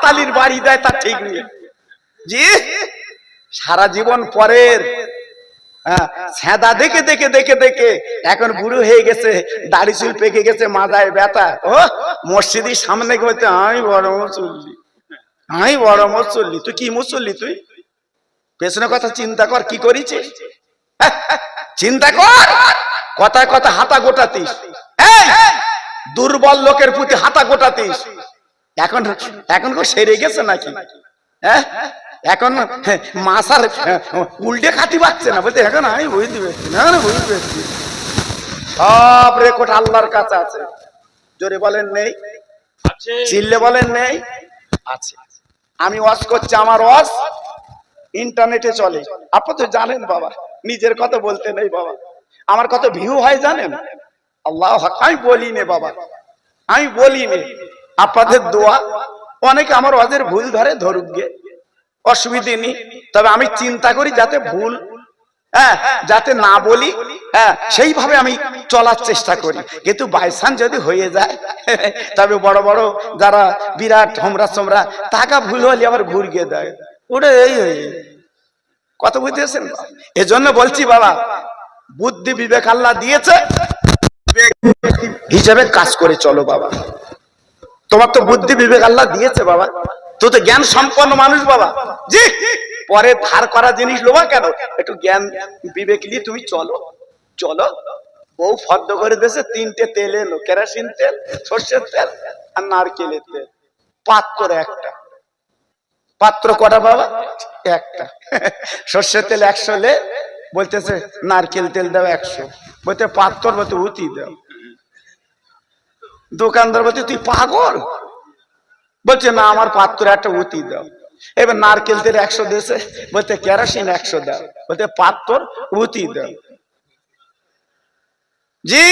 হাততালির বাড়ি দেয় তার ঠিক নেই। জি, সারা জীবন পরের ছেঁদা দেখে দেখে দেখে দেখে এখন বুড়ো হয়ে গেছে, দাড়ি চুল পেকে গেছে, মাথায় ব্যথা। ও মসজিদের সামনে বলতে আমি বড় মুসল্লি, আমি বড় মুসল্লি। তুই কি মুসল্লি? তুই পেছনে কথা চিন্তা কর, কি করিছিস? চিন্তা কর, কথায় কথা হাতা গোটাতিস, দুর্বল লোকের প্রতি হাতা গোটাতিস। এখন এখন কেউ সেরে গেছে নাকি? হ্যাঁ, এখন মাসার উল্টে খাতি পাচ্ছে না, বলতে এখন আমি বুঝতে পারছি না, বুঝতে পারছি। সব রেকর্ড আল্লাহর কাছে আছে। জোরে বলেন নেই? চিল্লে বলেন নেই? আছে। আমি ওয়াজ করছি, আমার ওয়াজ ইন্টারনেটে চলে। আপনি তো জানেন বাবা, নিজের কথা বলতে নেই বাবা। আমার কত ভিউ হয় জানেন? আল্লাহ, আমি বলি নে বাবা, আমি বলি নে। আপনাদের দোয়া, অনেকে আমার ওয়াজের ভুল ধরে, ধরুক গে, অসুবিধে নেই। তবে আমি চিন্তা করি যাতে ভুল যাতে না বলি, সেইভাবে আমি চলার চেষ্টা করি। কিন্তু বাইসান যদি হয়ে যায়, তবে বড় বড় যারা বিরাট হোমরা সোমরা, টাকা ভুল হলে আবার ঘুরিয়ে দেয়। ওটা এই কত বুঝতেছেন? এজন্য বলছি বাবা, বুদ্ধি বিবেক আল্লাহ দিয়েছে, হিসাবে কাজ করে চলো বাবা। তোমার তো বুদ্ধি বিবেক আল্লাহ দিয়েছে বাবা, তো তো জ্ঞান সম্পন্ন মানুষ বাবা। জি, পরে ধার করা জিনিস লোবা কেন? একটু জ্ঞান বিবেক নিয়ে তুমি চলো। চলো, বউ ফর্দ করে দিয়েছে, 3টে তেল এলো, কেরোসিন তেল, সর্ষের তেল আর নারকেলের তেল। পাত্র একটা, পাত্র কটা বাবা? একটা। সর্ষের তেল 100 লে, বলতেছে নারকেল তেল দাও 100, বলতে পাত্র, বলতে উতি দাও। দোকানদার বলতে তুই পাগল, বলছে না আমার পাত্র একটা উতি দাও। এবার নারকেল তেল 100 দিয়েছে, বলতে কেরোসিন 100 দাও, বলতে পাত্র উতি দাও। জি,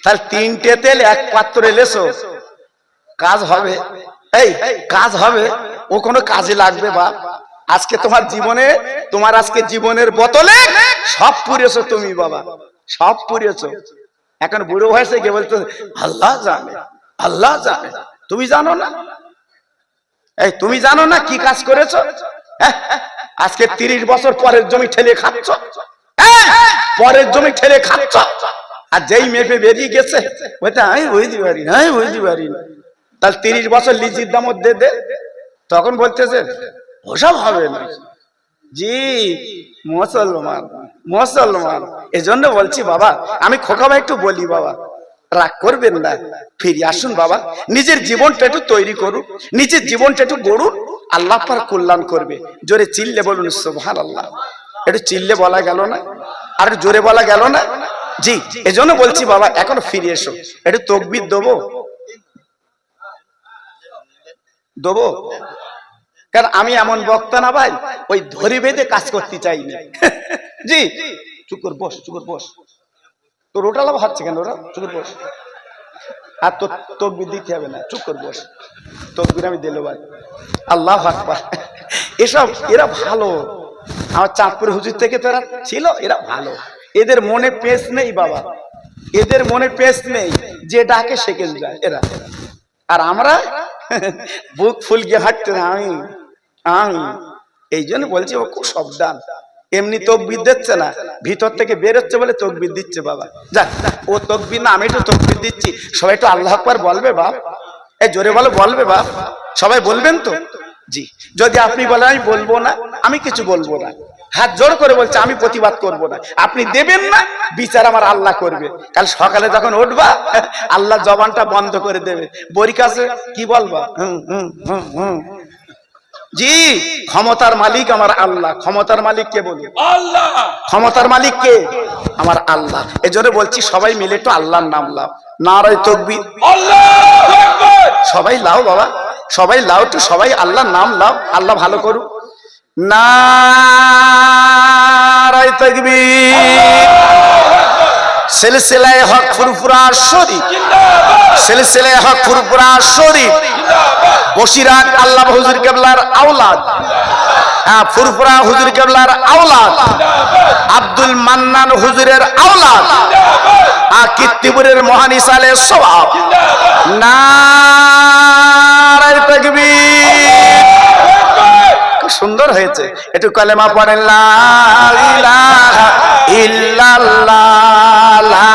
তাহলে 3টে তেল 1 পাত্র এলেছো, কাজ হবে? এই কাজ হবে? ও কোনো কাজে লাগবে বাপ? আজকে তোমার জীবনে, তোমার আজকে জীবনের বোতলে সব পুড়েছো তুমি বাবা, সব পুড়েছো। এখন বুড়ো হয়েছে কে বলতো আল্লাহ জানে, আল্লাহ জানে। তুমি জানো না? এই তুমি জানো না কি কাজ করেছো? আজকে 30 বছর পরের জমি ঠেলে খাচ্ছ, পরের জমি ঠেলে খাচ্ছ। আর যেই মেপে বেরিয়ে গেছে, বলতে আমি বুঝতে পারি না, আমি বুঝতে পারি না। তাহলে 30 বছর লিজির দাম দে দে, তখন বলতেছে ওসব হবে না। জি, মুসলমান, মুসলমান। এজন্য বলছি বাবা, আমি খোকা ভাই একটু বলি বাবা, রাগ করবেন না, ফিরে আসুন বাবা। নিজের জীবনটা একটু তৈরি করুন, নিজের জীবনটা একটু গড়ুন, আল্লাহ পাক কল্যাণ করবে। জোরে চিল্লে বলুন সুবহানাল্লাহ। একটু চিল্লে বলা গেল না, আর জোরে বলা গেল না? জি, এজন্য বলছি বাবা, এখন ফিরে এসো। একটু তাকবীর দেবো, দেবো? কারণ আমি এমন বক্তা না ভাই, ওই ধরি বেঁধে কাজ করতে চাই না। জি, চুপ কর, বস, চুপ কর, বস। তোর ওটা লাভ হচ্ছে কেন? ওরা চুপ কর, বস। আর তোর তাকবীর দিতে হবে না, চুপ কর, বস। তাকবীর আমি দিল ভাই, আল্লাহু আকবার। এসব এরা ভালো, আমার চাঁদপুর হুজুর থেকে তো এরা ছিল, এরা ভালো। এদের মনে পেশ নেই বাবা, এদের মনে পেশ নেই, যে ডাকে সেকেল যায় এরা। আর আমরা বুক ফুলকে হাঁটতে আমি আমি এই জন্য বলছি ও খুব সাবধান। এমনি তাকবীর দিচ্ছে না, ভিতর থেকে বের হচ্ছে বলে তাকবীর দিচ্ছে বাবা। যাক, ও তাকবীর না, আমি একটু তাকবীর দিচ্ছি। সবাই একটু আল্লাহু আকবার বলবে বাপ, এই জোরে বলো, বলবে বাপ? সবাই বলবেন তো? জি, যদি আপনি বলেন আমি বলবো না, আমি কিছু বলবো না, হাত জোর করে বলছে আমি প্রতিবাদ করব না, আপনি দেবেন না, বিচার আমার আল্লাহ করবে। কাল সকালে যখন উঠবা, আল্লাহ জবানটা বন্ধ করে দেবে। বড়ি কাছে কি বলবা? জি, ক্ষমতার মালিক আমার আল্লাহ। ক্ষমতার মালিক কে বলুন? আল্লাহ। ক্ষমতার মালিক কে? আমার আল্লাহ। এজন্য বলছি সবাই মিলে একটু আল্লাহর নাম লাও। নারায়ে তাকবীর, আল্লাহু আকবার। সবাই লাও বাবা, সবাই লাও, একটু সবাই আল্লাহর নাম লাও। আল্লাহ ভালো করুক। নারায়ে তাকবীর। সিলসিলায়ে হক ফুরফুরা শরীফ জিন্দাবাদ, সিলসিলায়ে হক ফুরফুরা শরীফ জিন্দাবাদ। বসিরহাট আল্লাহ হুজুর কেবলার আওলাদ, ফুরফুরা হুজুর কেবলার আওলাদ, আব্দুল মান্নান হুজুরের আওলাদ, কীর্তিপুরের মহান ইসালে সওয়াব। নারায়ে তাকবীর। সুন্দর হয়েছে। একটু কলেমা পড়েন, লা ইলাহা ইল্লাল্লাহ, লা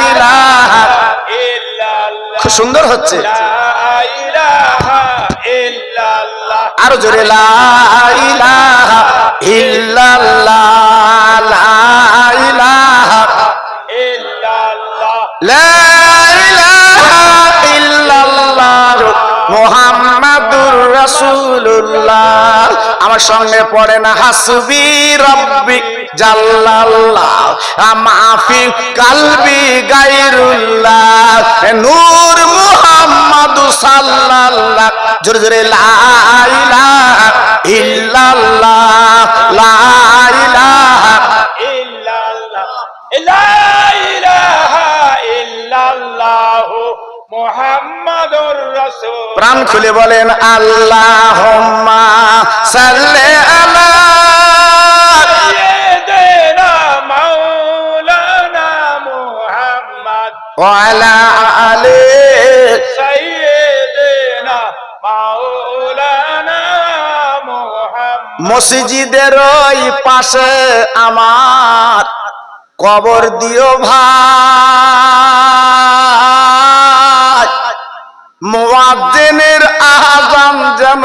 ইলাহা ইল্লাল্লাহ। খুব সুন্দর হচ্ছে, আরো জোরে, লা ইলাহা ইল্লাল্লাহ, লা ইলাহা ইল্লাল্লাহ, লা ইলাহা ইল্লাল্লাহ মুহাম্মাদুর রাসূলুল্লাহ। আমার সঙ্গে পড়েন, হাসবি রব্বি জাল্লাল্লাহ মাফি কালবি গায়রুল্লাহ নূর মুহাম্মাদু সাল্লাল্লাহ। জোরে জোরে, লা ইলাহা ইল্লাল্লাহ, লা ইলাহা ইল্লাল্লাহ, লা ইলাহা ইল্লাল্লাহ মুহাম্মাদুর রাসূল। প্রাণ খুলে বলেন, আল্লাহুম্মা সাল্লি আলা সাইয়্যিদিনা মাওলানা মুহাম্মদ ওয়া আলা আলি সাইয়্যিদিনা মাওলানা মুহাম্মদ। মসজিদের ওই পাশে আমার কবর দিও ভাই, মুয়াজ্জিনের আযান যেন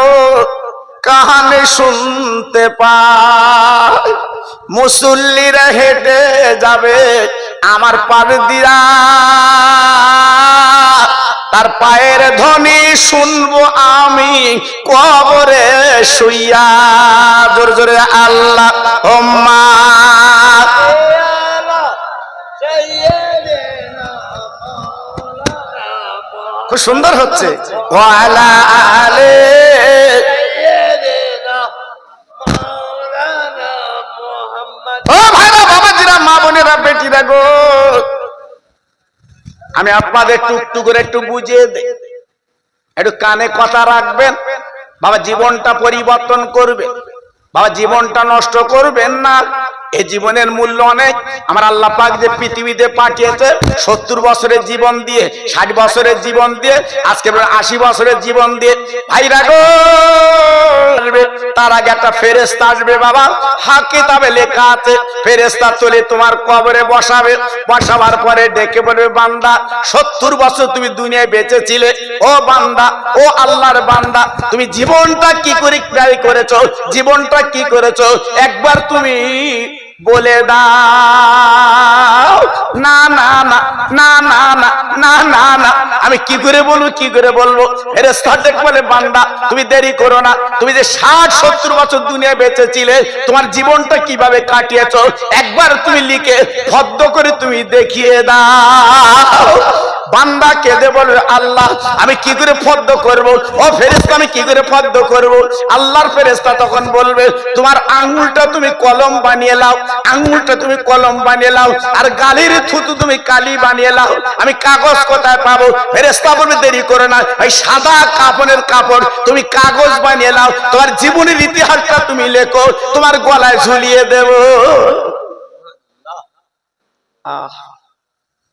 কানে শুনতে পায়। মুসল্লিরা হেঁটে যাবে আমার পার দিয়া, তার পায়ের ধ্বনি শুনবো আমি কবরে শুইয়া। জোরে জোরে, আল্লাহুম্মা খুব সুন্দর হচ্ছে, ওয়া আলা আলি সাইয়্যিদিনা মাওলানা মুহাম্মদ। ও ভাইরা, বাবাজিরা, মা বোনেরা, বেটিরা গো, আমি আপনাদের একটু করে একটু বুঝিয়ে দেই, একটু কানে কথা রাখবেন। বাবা জীবনটা পরিবর্তন করবে, বাবা জীবনটা নষ্ট করবেন না। এই জীবনের মূল্য অনেক। আমার আল্লাহ পাক যে পৃথিবীতে পাঠিয়েছে 70 বছরের জীবন দিয়ে, 60 বছরের জীবন দিয়ে, আজকে 80 বছরের জীবন দিয়ে, ভাইরা গো, তার আগে একটা ফেরেশতা আসবে বাবা। হক কিতাবে লেখা আছে, ফেরেশতা চলে তোমার কবরে বসাবে। বসাবার পরে ডেকে বলবে, বান্দা 70 বছর তুমি দুনিয়ায় বেঁচে ছিলে, ও বান্দা, ও আল্লাহর বান্দা, তুমি জীবনটা কি করে ব্যয় করেছো, জীবনটা কি করেছো একবার তুমি বলে দাও। না না না না না না না না না, আমি কি করে বলবো, কি করে বলবো? ফেরেশতা ডেকে বলে, বান্দা তুমি দেরি করো না, তুমি যে 60-70 বছর দুনিয়ায় বেঁচে ছিলে, তোমার জীবনটা কিভাবে কাটিয়েছো একবার তুমি লিখে ফদ্দ করে তুমি দেখিয়ে দাও। বান্দা কেঁদে বলবে, আল্লাহ আমি কি করে ফদ্দ করব? ও ফেরেশতা আমি কি করে ফদ্দ করব? আল্লাহর ফেরেশতা তখন বলবে, তোমার আঙ্গুলটা তুমি কলম বানিয়ে নাও, আঙ্গুলটা তুমি কলম বানিয়ে নাও, আর গালির থুতু তুমি কালি বানিয়ে নাও। আমি কাগজ কোথায় পাবো? ফেরেশতা বলবে, দেরি করে না, এই সাদা কাপড়ের কাপড় তুমি কাগজ বানিয়ে নাও, তোমার জীবনের ইতিহাসটা তুমি লেখো, তোমার গলায় ঝুলিয়ে দেব।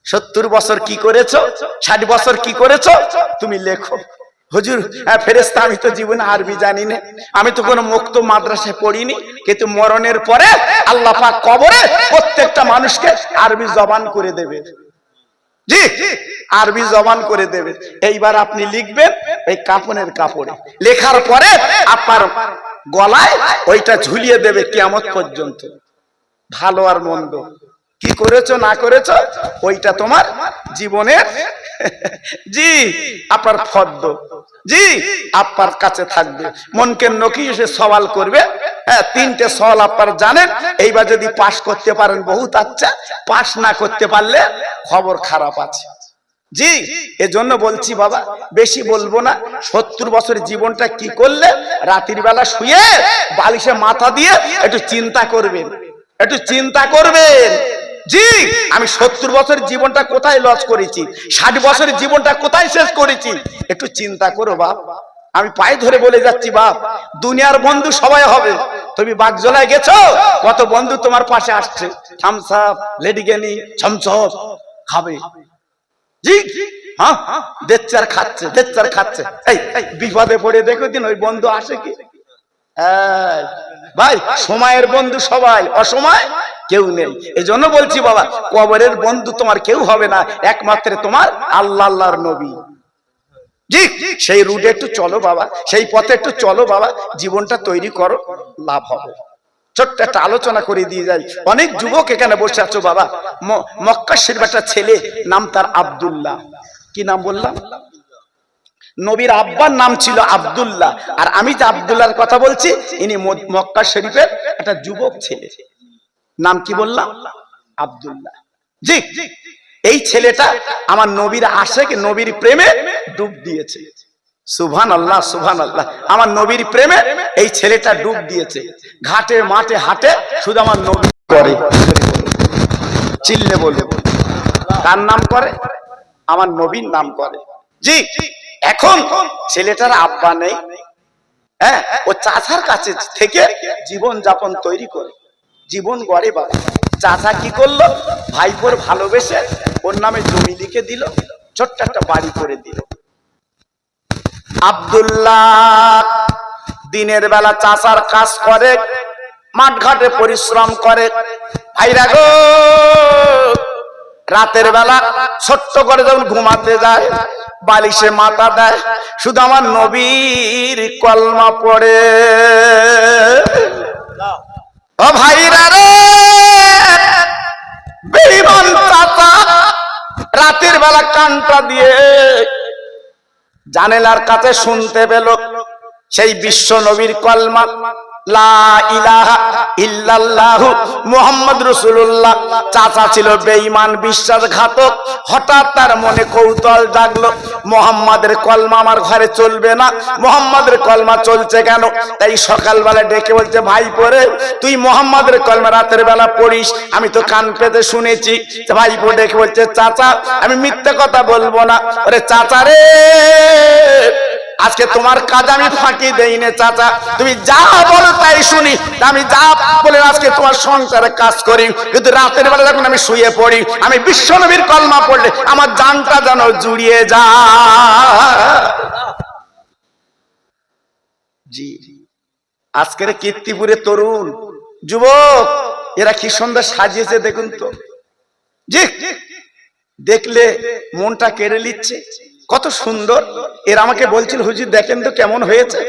70 বছর কি করেছো, 60 বছর কি করেছো তুমি লেখো। হুজুর ফেরেশতা আমি তো জীবনে আরবি জানি না, আমি তো কোনো মুক্ত মাদ্রাসায় পড়িনি, কিন্তু মরণের পরে আল্লাহ পাক কবরে প্রত্যেকটা মানুষকে আরবি জবান করে দেবে। জি, আরবি জবান করে দেবে। এইবার আপনি লিখবেন এই কাফনের কাপড়ে, লেখার পরে আপনার গলায় ওইটা ঝুলিয়ে দেবে কিয়ামত পর্যন্ত। ভালো আর মন্দ কি করেছো না করেছো ওইটা তোমার জীবনের জি আপনার ফদ্দ, জি আপনার কাছে থাকবে। মনকে নকি এসে সওয়াল করবে, হ্যাঁ 3টে সওয়াল আপনার জানেন। এইবার যদি পাস করতে পারেন বহুত আচ্ছা, পাস না করতে পারলে খবর খারাপ আছে। জি এজন্য বলছি বাবা, বেশি বলবো না। 70 বছরের জীবনটা কি করলে, রাতের বেলা শুয়ে বালিশে মাথা দিয়ে একটু চিন্তা করবেন, একটু চিন্তা করবেন। জি আমি 70 বছরের জীবনটা কোথায় লস করেছি, 60 বছরের জীবনটা কোথায় শেষ করেছি, একটু চিন্তা করো বাপ। আমি পায়ে ধরে বলে যাচ্ছি বাপ, দুনিয়ার বন্ধু সবাই হবে। তুমি বাগজলায় গেছো, কত বন্ধু তোমার পাশে আসছে, থামস আপ, লেডিকেনি, ছমছপ খাবে। জি হ্যাঁ দেচ্চার খাচ্ছে, দেচ্চার খাচ্ছে। এই বিপদে পড়ে দেখো দিন ওই বন্ধু আসে কি, এই, ভাই সময়ের বন্ধু সবাই, অসময় কেউ নেই। এই জন্য বলছি বাবা, কবরের বন্ধু তোমার কেউ হবে না, একমাত্র তোমার আল্লাহ, আল্লাহর নবী। জি, সেই রুটে একটু চলো বাবা, সেই পথে একটু চলো বাবা, জীবনটা তৈরি করো, লাভ হবে। ছোট্ট একটা আলোচনা করে দিয়ে যাই। অনেক যুবক এখানে বসে আছো বাবা। মক্কা শরীফ একটা ছেলে, নাম তার আব্দুল্লাহ। কি নাম বললাম? নবীর আব্বার নাম ছিল আব্দুল্লাহ। আর আমি যে আব্দুল্লাহর কথা বলছি, ইনি মক্কা শরীফের একটা যুবক ছেলে। নাম কি বললাম? আব্দুল্লাহ। জি, এই ছেলেটা আমার নবীর আশেক, নবীর প্রেমে ডুব দিয়েছে। সুবহানাল্লাহ, সুবহানাল্লাহ। আমার নবীর প্রেমে এই ছেলেটা ডুব দিয়েছে। ঘাটে মাঠে হাটে শুধু আমার নবী করে। চিল্লে বলে, কার নাম করে? আমার নবীর নাম করে। জি, এখন ছেলেটার আব্বা নেই, হ্যাঁ, ও চাচার কাছে থেকে জীবন যাপন তৈরি করে, জীবন গড়ে বাবা। চাচা কি করলো? ভাইপোর ভালোবেসে ওর নামে জমি লিখে দিল, ছোট্ট একটা বাড়ি করে দিল। আব্দুল্লাহ দিনের বেলা চাচার কাজ করে, মাঠ ঘাটে পরিশ্রম করে। ভাইরা গো, রাতের বেলা ছোট্ট করে যখন ঘুমাতে যায়, বালিশে মাথা দেয়, শুধু আমার নবীর কলমা পড়ে। ও ভাইরা রে, বেঈমান চাচা রাতের বেলা কানটা দিয়ে জানালার কাছে শুনতে পেল সেই বিশ্ব নবীর কলমা, লা ইলাহা ইল্লাল্লাহু মুহাম্মদ রাসূলুল্লাহ। চাচা ছিল বেঈমান, বিশ্বাসঘাতক। হঠাৎ তার মনে কৌতূহল জাগলো, মুহাম্মাদের কলমা আমার ঘরে চলবে না, মুহাম্মাদের কলমা চলছে কেন? তাই সকালবেলা ডেকে বলছে, ভাই পড়ে তুই মুহাম্মাদের কলমা রাতের বেলা পড়িস? আমি তো কান পেতে শুনেছি। ভাই পড়ে ডেকে বলছে, চাচা আমি মিথ্যা কথা বলবো না। ওরে চাচা রে, আজকে তোমার কাজ আমি ফাঁকি দেই না চাচা, তুমি যা বলো তাই শুনি। আমি যা বলে আজকে তোমার সংসারে কাজ করি, কিন্তু রাতের বেলা যখন আমি শুয়ে পড়ি, আমি বিশ্বনবীর কলমা পড়লে আমার জানটা যেন জুড়িয়ে যায়। জি, আজকের কীর্তিপুরে তরুণ যুবক এরা কি সুন্দর সাজিয়েছে দেখুন তো। জি, দেখলে মনটা কেড়ে নিচ্ছে, কত সুন্দর। এর আমাকে বলছিল, হুজুর দেখেন তো কেমন হয়েছে।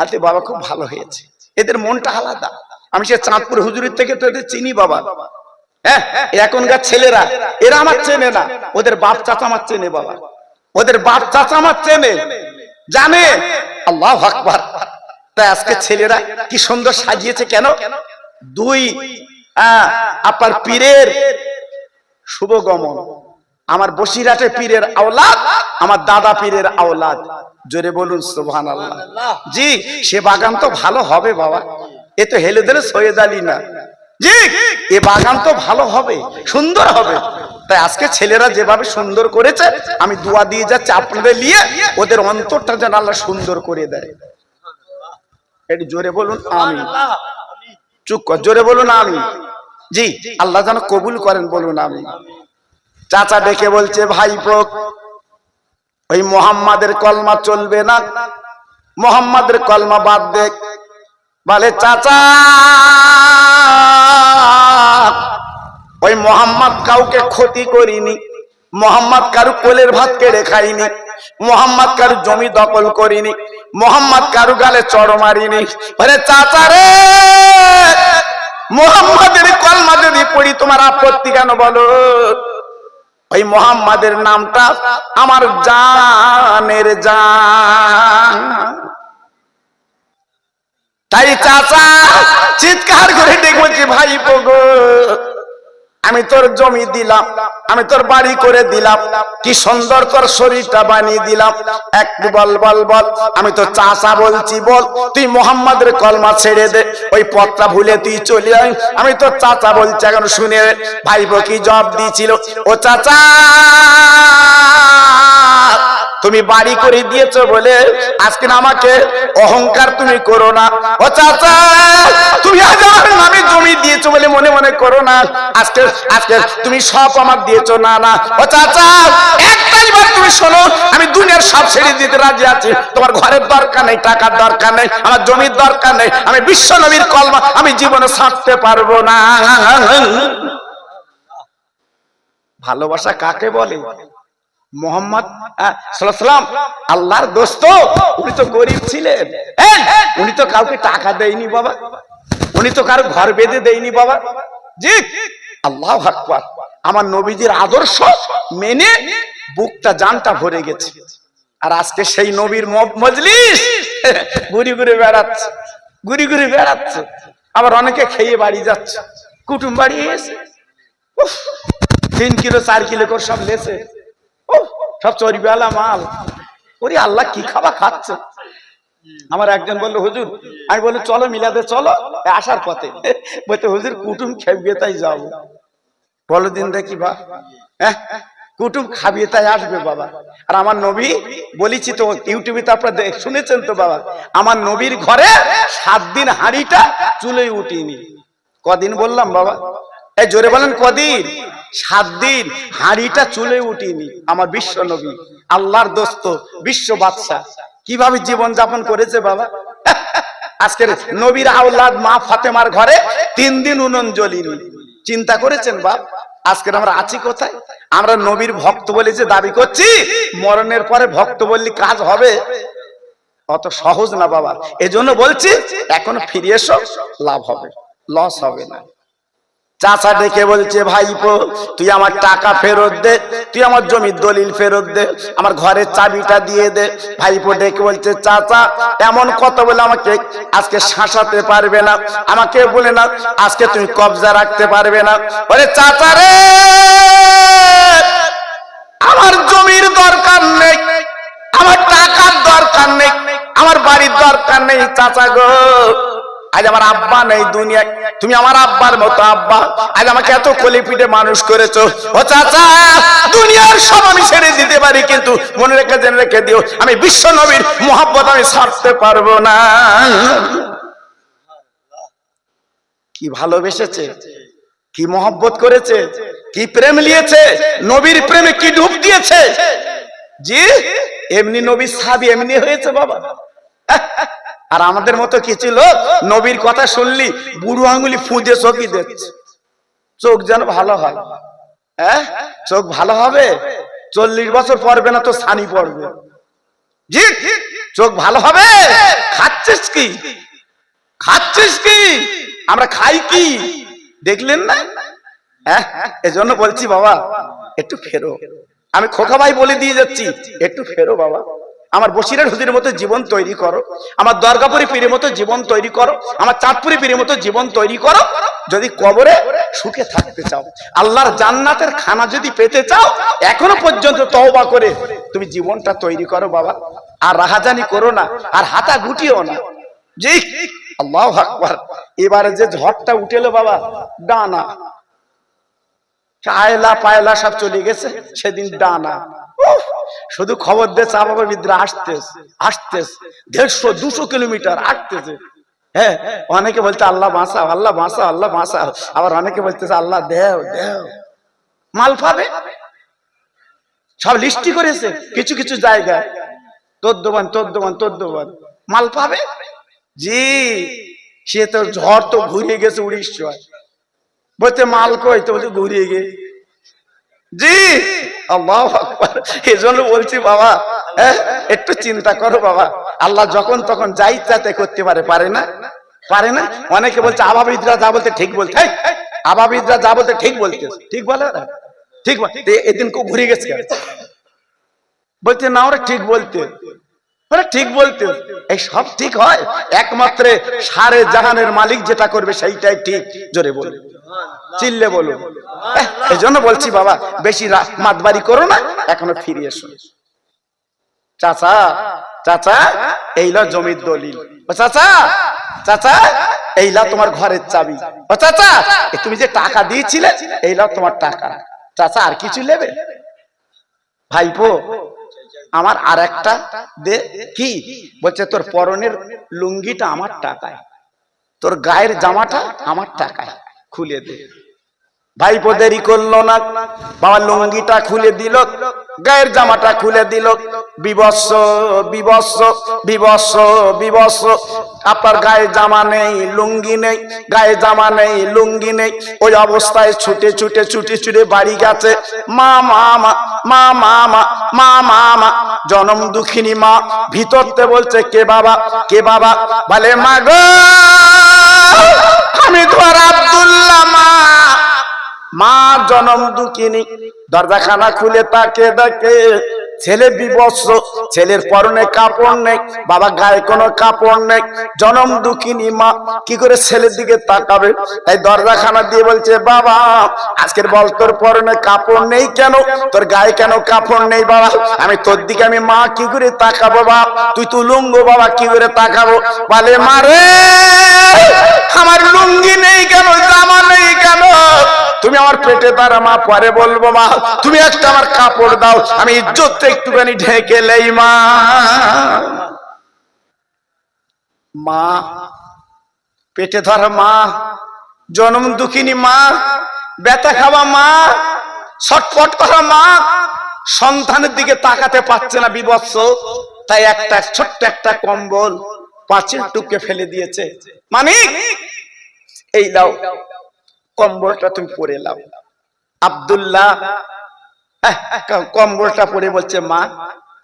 আরে বাবা খুব ভালো হয়েছে, এদের মনটা আলাদা। আমি সে চাঁদপুর হুজুরের থেকে তো এদের চিনি বাবা। হ্যাঁ, এখনকার ছেলেরা এরা আমার চেনে না, ওদের বাপ চাচা আমার চেনে বাবা, ওদের বাপ চাচা আমার চেনে, জানে। আল্লাহু আকবার। তাই আজকে ছেলেরা কি সুন্দর সাজিয়েছে কেন? দুই আপনার পীরের শুভগমন, আমার বসিরহাটের পীরের আওলাদ, আমার দাদা পীরের আওলাদ। জোরে বলুন সুবহানাল্লাহ। জি, সে বাগান তো ভালো হবে বাবা, এ তো হেলে দিলে সয়ে যালি না। জি, এ বাগান তো ভালো হবে, সুন্দর হবে। তাই আজকে ছেলেরা যেভাবে সুন্দর করেছে, আমি দোয়া দিয়ে যাচ্ছি আপনাদের নিয়ে ওদের অন্তরটা যেন আল্লাহ সুন্দর করে দেয়। একটু জোরে বলুন আমিন। চুপ কর, জোরে বলুন আমিন। জি, আল্লাহ যেন কবুল করেন, বলুন আমিন। চাচা ডেকে বলছে, ভাইপো ওই মুহাম্মাদের কলমা চলবে না, মুহাম্মাদের কলমা বাদ দে। বলে, চাচা ওই মুহাম্মদ কাউকে ক্ষতি করিনি, মুহাম্মদ কারু কোলের ভাত কেড়ে খাইনি, মুহাম্মদ কারু জমি দখল করিনি, মুহাম্মদ কারু গালে চড় মারিনি। আরে চাচা রে, মুহাম্মাদের কলমা যদি পড়ি তোমার আপত্তি কেন বলো? ওই মুহাম্মাদের নামটা আমার জানের জান। তাই চাচা চিৎকার করে ডেকে বলছি, ভাই গো আমি তোর জমি দিলাম, আমি তোর বাড়ি করে দিলাম, কি সুন্দর তোর শরীরটা বানিয়ে দিলাম, একটু বল বল বল। আমি তো চাচা বলছি, বল তুই মুহাম্মাদের কলমা ছেড়ে দে, ওই পথটা ভুলে তুই চলে আয়। আমি তো চাচা বলছি, এখন শুনে ভাইপো কি জবাব দিয়েছিল। ও চাচা তুমি বাড়ি করে দিয়েছো বলে আজকে আমাকে অহংকার তুমি করো না। ও চাচা, তুমি আজ আমার নামে জমি দিয়েছো বলে মনে মনে করো না। আজকে আজকে তুমি সব আমার দিয়েছো না। না ও চাচা, একটাই বার তুমি শোনো, আমি দুনিয়ার সব ছেড়ে দিতে রাজি আছি। তোমার ঘরের দরকার নেই, টাকার দরকার নেই, আমার জমির দরকার নেই। আমি বিশ্ব নবীর কলমা আমি জীবনে ছাড়তে পারবো না। ভালোবাসা কাকে বলে? মোহাম্মদ সাল্লাল্লাহু আলাইহি ওয়াসাল্লাম আল্লাহর দোস্ত। উনি তো গরিব ছিলেন, উনি তো কাউকে টাকা দেয়নি বাবা, উনি তো কারো ঘর বেঁধে দেয়নি বাবা। জি, আল্লাহু আকবার। আমার নবীজির আদর্শ মেনে বুকটা জানটা ভরে গেছে। আর আজকে সেই নবীর মজলিস ঘুরে ঘুরে বেড়াচ্ছে, ঘুরে ঘুরে বেড়াচ্ছে। আবার অনেকে খেয়ে বাড়ি যাচ্ছে, কুটুম বাড়ি এসে 3 কিলো 4 কিলো করে সব লেছে, সব চর্বিওয়ালা মাল। ওরে আল্লাহ, কি খাবার খাচ্ছে। আমার একজন বললো হুজুর, আমি বলি চলো মিলাদে চলো, আসার পথে বলতে হুজুর কুটুম খাইবে তাই যাবো। বলো দিন দেখি বা, কুটুম খাবিয়ে তাই আসবে বাবা। আর আমার নবী বলেছি তো ইউটিউবে তো আপনারা শুনেছেন তো বাবা, আমার নবীর ঘরে 7 দিন হাঁড়িটা চুলে উঠিনি। কদিন বললাম বাবা? এই জোরে বলেন কদিন? 7 দিন হাঁড়িটা চুলে উঠিনি। আমার বিশ্ব নবী, আল্লাহর দোস্ত, বিশ্ব বাদশা কিভাবে জীবন যাপন করেছে বাবা। আজকের নবীর আওলাদ মা ফাতেমার ঘরে 3 দিন উনুন জ্বলিনি। চিন্তা করেছেন বাপ? আজকে আমরা আছি কোথায়? আমরা নবীর ভক্ত বলে যে দাবি করছি, মরণের পরে ভক্ত বললে কাজ হবে? অত সহজ না বাবা। এজন্য বলছি এখন ফিরে এসো, লাভ হবে, লস হবে না। চাচা ডেকে বলছে ভাইপো তুই আমার টাকা ফেরত দে, তুই আমার জমির দলিল ফেরত দে, আমার ঘরের চাবিটা দিয়ে দে। ভাইপো ডেকে বলছে চাচা এমন কথা বলে আমাকে আজকে শাসাতে পারবে না, আমাকে বলে না আজকে তুমি কবজা রাখতে পারবে না। বলে চাচা রে, আমার জমির দরকার নেই, আমার টাকার দরকার নেই, আমার বাড়ির দরকার নেই। চাচা গো, আজ আমার আব্বা নেই দুনিয়ায়, তুমি আমার আব্বার মতো আব্বা, আজ আমাকে এত কোলে পিঠে মানুষ করেছো। ও চাচা, দুনিয়ার সব আমি ছেড়ে দিতে পারি, কিন্তু মনে রেখে জেনে রেখে দিও আমি বিশ্ব নবীর মোহাব্বত আমি ছাড়তে পারবো না। কি ভালোবেসেছে, কি মোহাব্বত করেছে, কি প্রেম নিয়েছে, নবীর প্রেমে কি ডুব দিয়েছে। জি, এমনি নবীর সাহাবী এমনি হয়েছে বাবা। আর আমাদের মতো কিছু লোক নবীর কথা শুনলি বুড়ো আঙুলি ফুঁদে চোখই দেখছে, চোখ যেন ভালো হয়। চোখ ভালো হবে 40 বছর পড়বে না তো ছানি পড়বে। জি, চোখ ভালো হবে। খাচ্ছিস কি, খাচ্ছিস কি, আমরা খাই কি দেখলেন না? এজন্য বলছি বাবা একটু ফেরো। আমি খোকা ভাই বলে দিয়ে যাচ্ছি, একটু ফেরো বাবা। আমার বসিরের হুজুরের মতো জীবন তৈরি করো, আমার দরগাপুরি পীরের মতো জীবন তৈরি করো, আমার চাঁদপুরি পীরের মতো জীবন তৈরি করো। যদি কবরে সুখে থাকতে চাও, আল্লাহর জান্নাতের খানা যদি পেতে চাও, এখনো পর্যন্ত তওবা করে তুমি জীবনটা তৈরি করো বাবা। আর রাহাজানি করো না, আর হাতা গুটিও না। জি, আল্লাহু আকবার। এবারে যে ঝড়টা উঠেলো বাবা, ডানা চায়লা পায়লা সব চলে গেছে, সেদিন ডানা। শুধু খবর দে চা বাবা বিদ্রা আসতেছে, আসতেছে 150-200 কিলোমিটার আসতেছে। হ্যাঁ, অনেকে বলছে আল্লাহ বাঁচাও, আল্লাহ বাঁচাও, আল্লাহ বাঁচাও। আবার অনেকে বলতেছে আল্লাহ দেও দেও। মাল পাবে, সব লিস্টি করেছে কিছু কিছু জায়গায়, 14 মাল পাবে। জি, সে তো ঝড় তো ঘুরে গেছে উড়িষ্যায়, বলতে মাল কই, তো বলছে ঘুরিয়ে গে। জি, আল্লাহু আকবার। এজন্য বলছি বাবা, একটু চিন্তা করো বাবা। আল্লাহ যখন তখন যা ইচ্ছা তাই করতে পারে, পারে না? পারে না? অনেকে বলছে আবাবিদরা যা বলতে ঠিক বলতে, আবাবিদরা যা বলতে ঠিক বলতে, ঠিক বলে না? ঠিক বলে। এদিন কেউ ঘুরে গেছে বলতে না, ওরা ঠিক বলতে, ওরা ঠিক বলতে। এই সব ঠিক হয়, একমাত্র সারে জাহানের মালিক যেটা করবে সেইটাই ঠিক। জোরে বলুন, চিল্লে বলুন। এই জন্য বলছি বাবা বেশি মাতবাড়ি করো না, এখনো ফিরে এসো। চাচা, চাচা এইলা জমির দলিল। ও চাচা, চাচা এইলা তোমার ঘরের চাবি। ও চাচা, তুমি যে টাকা দিয়েছিলে এইলা তোমার টাকা। চাচা আর কিছু নেবে? ভাইপো আমার আর একটা দে। কি বলছে? তোর পরনের লুঙ্গিটা আমার টাকায়, তোর গায়ের জামাটা আমার টাকায়, খুলে দে। ভাইপো দেরি করলো না, বাবা লুঙ্গিটা খুলে দিল, গায়ের জামাটা খুলে দিল। বিবস্ত্র বিবস্ত্র বিবস্ত্র বিবস্ত্র, আপনার গায়ে জামা নেই, লুঙ্গি নেই, গায়ে জামা নেই, লুঙ্গি নেই। ওই অবস্থায় ছুটে ছুটে ছুটে ছুটে বাড়ি গেছে। মা মা মা মা মা মা মা মা মা, জনম দুঃখিনী মা ভিতরতে বলছে, কে বাবা, কে বাবা? বলে, মা গো, আমি তোমার আব্দুল্লাহ মা। মা জনম দুঃখিনী দরজাখানা খুলে তাকে দেখে ছেলে বিবস্ত্র, ছেলের পরনে কাপড় নেই, বাবা গায়ে কোনো কাপড় নেই। জনম দুঃখিনী মা কি করে ছেলের দিকে তাকাবে? তাই দরজাখানা দিয়ে বলছে, বাবা আজকের বল, তোর পরনে কাপড় নেই কেন, তোর গায়ে কেন কাপড় নেই বাবা? আমি তোর দিকে আমি মা কি করে তাকাবো বাবা? তুই তো লুঙ্গ বাবা, কি করে তাকাবো? বলে, মা রে, আমার লুঙ্গি নেই কেন, জামা নেই কেন? তুমি আমার পেটে দাঁড়া মা, পরে বলবো মা। তুমি একটা আমার কাপড় দাও, আমি ইজ্জত একটুখানি ঢেকে লেই মা। মা পেটে ধরা মা, জনম দুঃখিনী মা, ব্যথা খাওয়া মা, ছটফট করা মা, সন্তানের দিকে তাকাতে পারছে না বিবস্ত্র। তাই একটা ছোট্ট একটা কম্বল পাঁচিল টুকে ফেলে দিয়েছে। মানে এই লাও কম্বলটা, তুমি পরে লাও। আব্দুল্লাহ কম্বলটা পরে বলছে, মা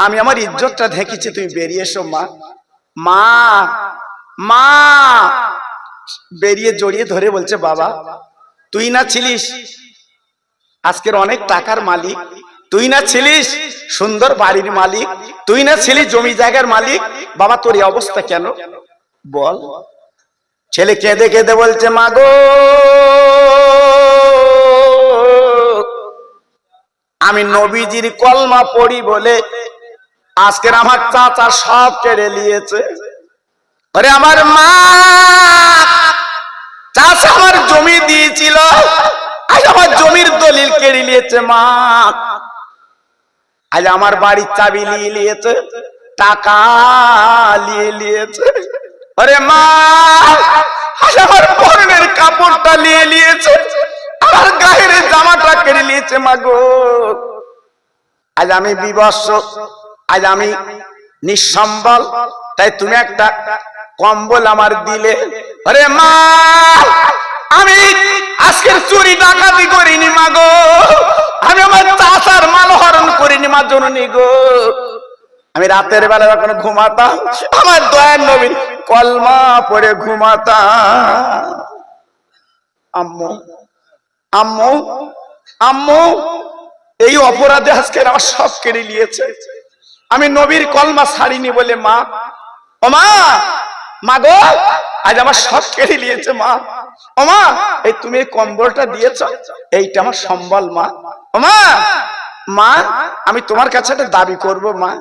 আমি আমার ইজ্জতটা ঢেকেছি, তুমি বেরিয়ে এসো মা। মা মা বেরিয়ে জড়িয়ে ধরে বলছে, বাবা তুই না ছিলিস আজকের অনেক টাকার মালিক, তুই না ছিলিস সুন্দর বাড়ির মালিক, তুই না ছিলিস জমি জায়গার মালিক, বাবা তোর এই অবস্থা কেন বল? ছেলে কেঁদে কেঁদে বলছে, মা গো, আমি নবীজির কলমা পড়ি বলে আজকের আমার চাচা সব কেড়ে নিয়েছে। আরে আমার মা, চাচা আমার জমি দিয়েছিল, আজ আমার জমির দলিল কেড়ে নিয়েছে মা। আজ আমার বাড়ির চাবি নিয়ে নিয়েছে, টাকা নিয়ে নিয়েছে। আরে মা, আজ আমার পরনের কাপড়টা নিয়ে নিয়েছে, আমার গায়ের জামাটা কেড়ে নিয়েছে মা গো। আজ আমি বিবস্ত্র, আজ আমি নিঃসম্বল, তাই তুমি একটা কম্বল আমার দিলে। আরে মা, আমি আজকের চুরি ডাকাতি করিনি মা গো, আমি আমার চাচার মালহরণ করিনি মা জননী গো। আমি রাতের বেলা যখন ঘুমাতাম, আমার দয়ার নবীর কলমা পড়ে ঘুমাতাম। আম্মু আম্মু আম্মু, এই অপরাধে আজকে আমার সব কেড়ে নিয়েছে। আমি নবীর কলমা ছাড়িনি বলে মা, ও মা, মা গো, আজ আমার সব কেড়ে নিয়েছে মা। ও মা, এই তুমি এই কম্বলটা দিয়েছ, এইটা আমার সম্বল মা। ও মা, মা আমি তোমার কাছে একটা দাবি করব মা।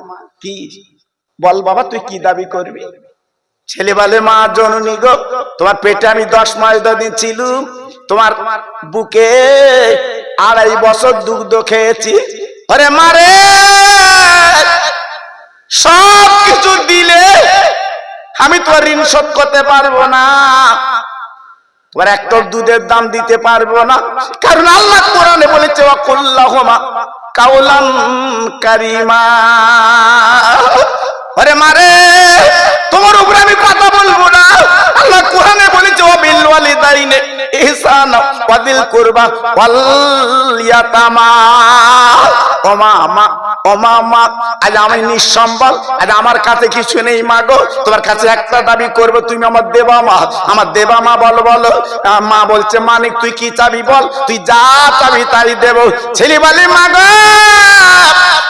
কি বল বাবা, তুই কি দাবি করবি? ছেলে বলে, মা জননী গো, তোমার পেটে আমি 10 মাস 10 দিন ছিলুম, তোমার বুকে 2.5 বছর দুগ্ধ খেয়েছি। আরে মারে, সব কিছু দিলে আমি তোমার ঋণ শোধ করতে পারবো না, তোমার একটা দুধের দাম দিতে পারবো না, কারণ আল্লাহ কোরআনে বলেছে, ওয়াকুল্লাহুমা কাওলান কারীমা। আরে মারে, তোমার উপরে আমি কথা বলবো না, আল্লাহ কোরআনে বলেছে, ওয়াবিল ওয়ালিদাইনি ইহসানা ওয়াদিল কুরবা ওয়াল ইয়াতামা। ও মা, ও মা, আজ আমি নিঃসম্বল, আজ আমার কাছে কিছু নেই মা গো, তোমার কাছে একটা দাবি করবো, তুমি আমার দেবা মা, আমার দেবা মা। বলো বলো। মা বলছে, মানিক তুই কি চাবি বল, তুই যা চাবি তাই দেব। ছেলে বলে, মা গো,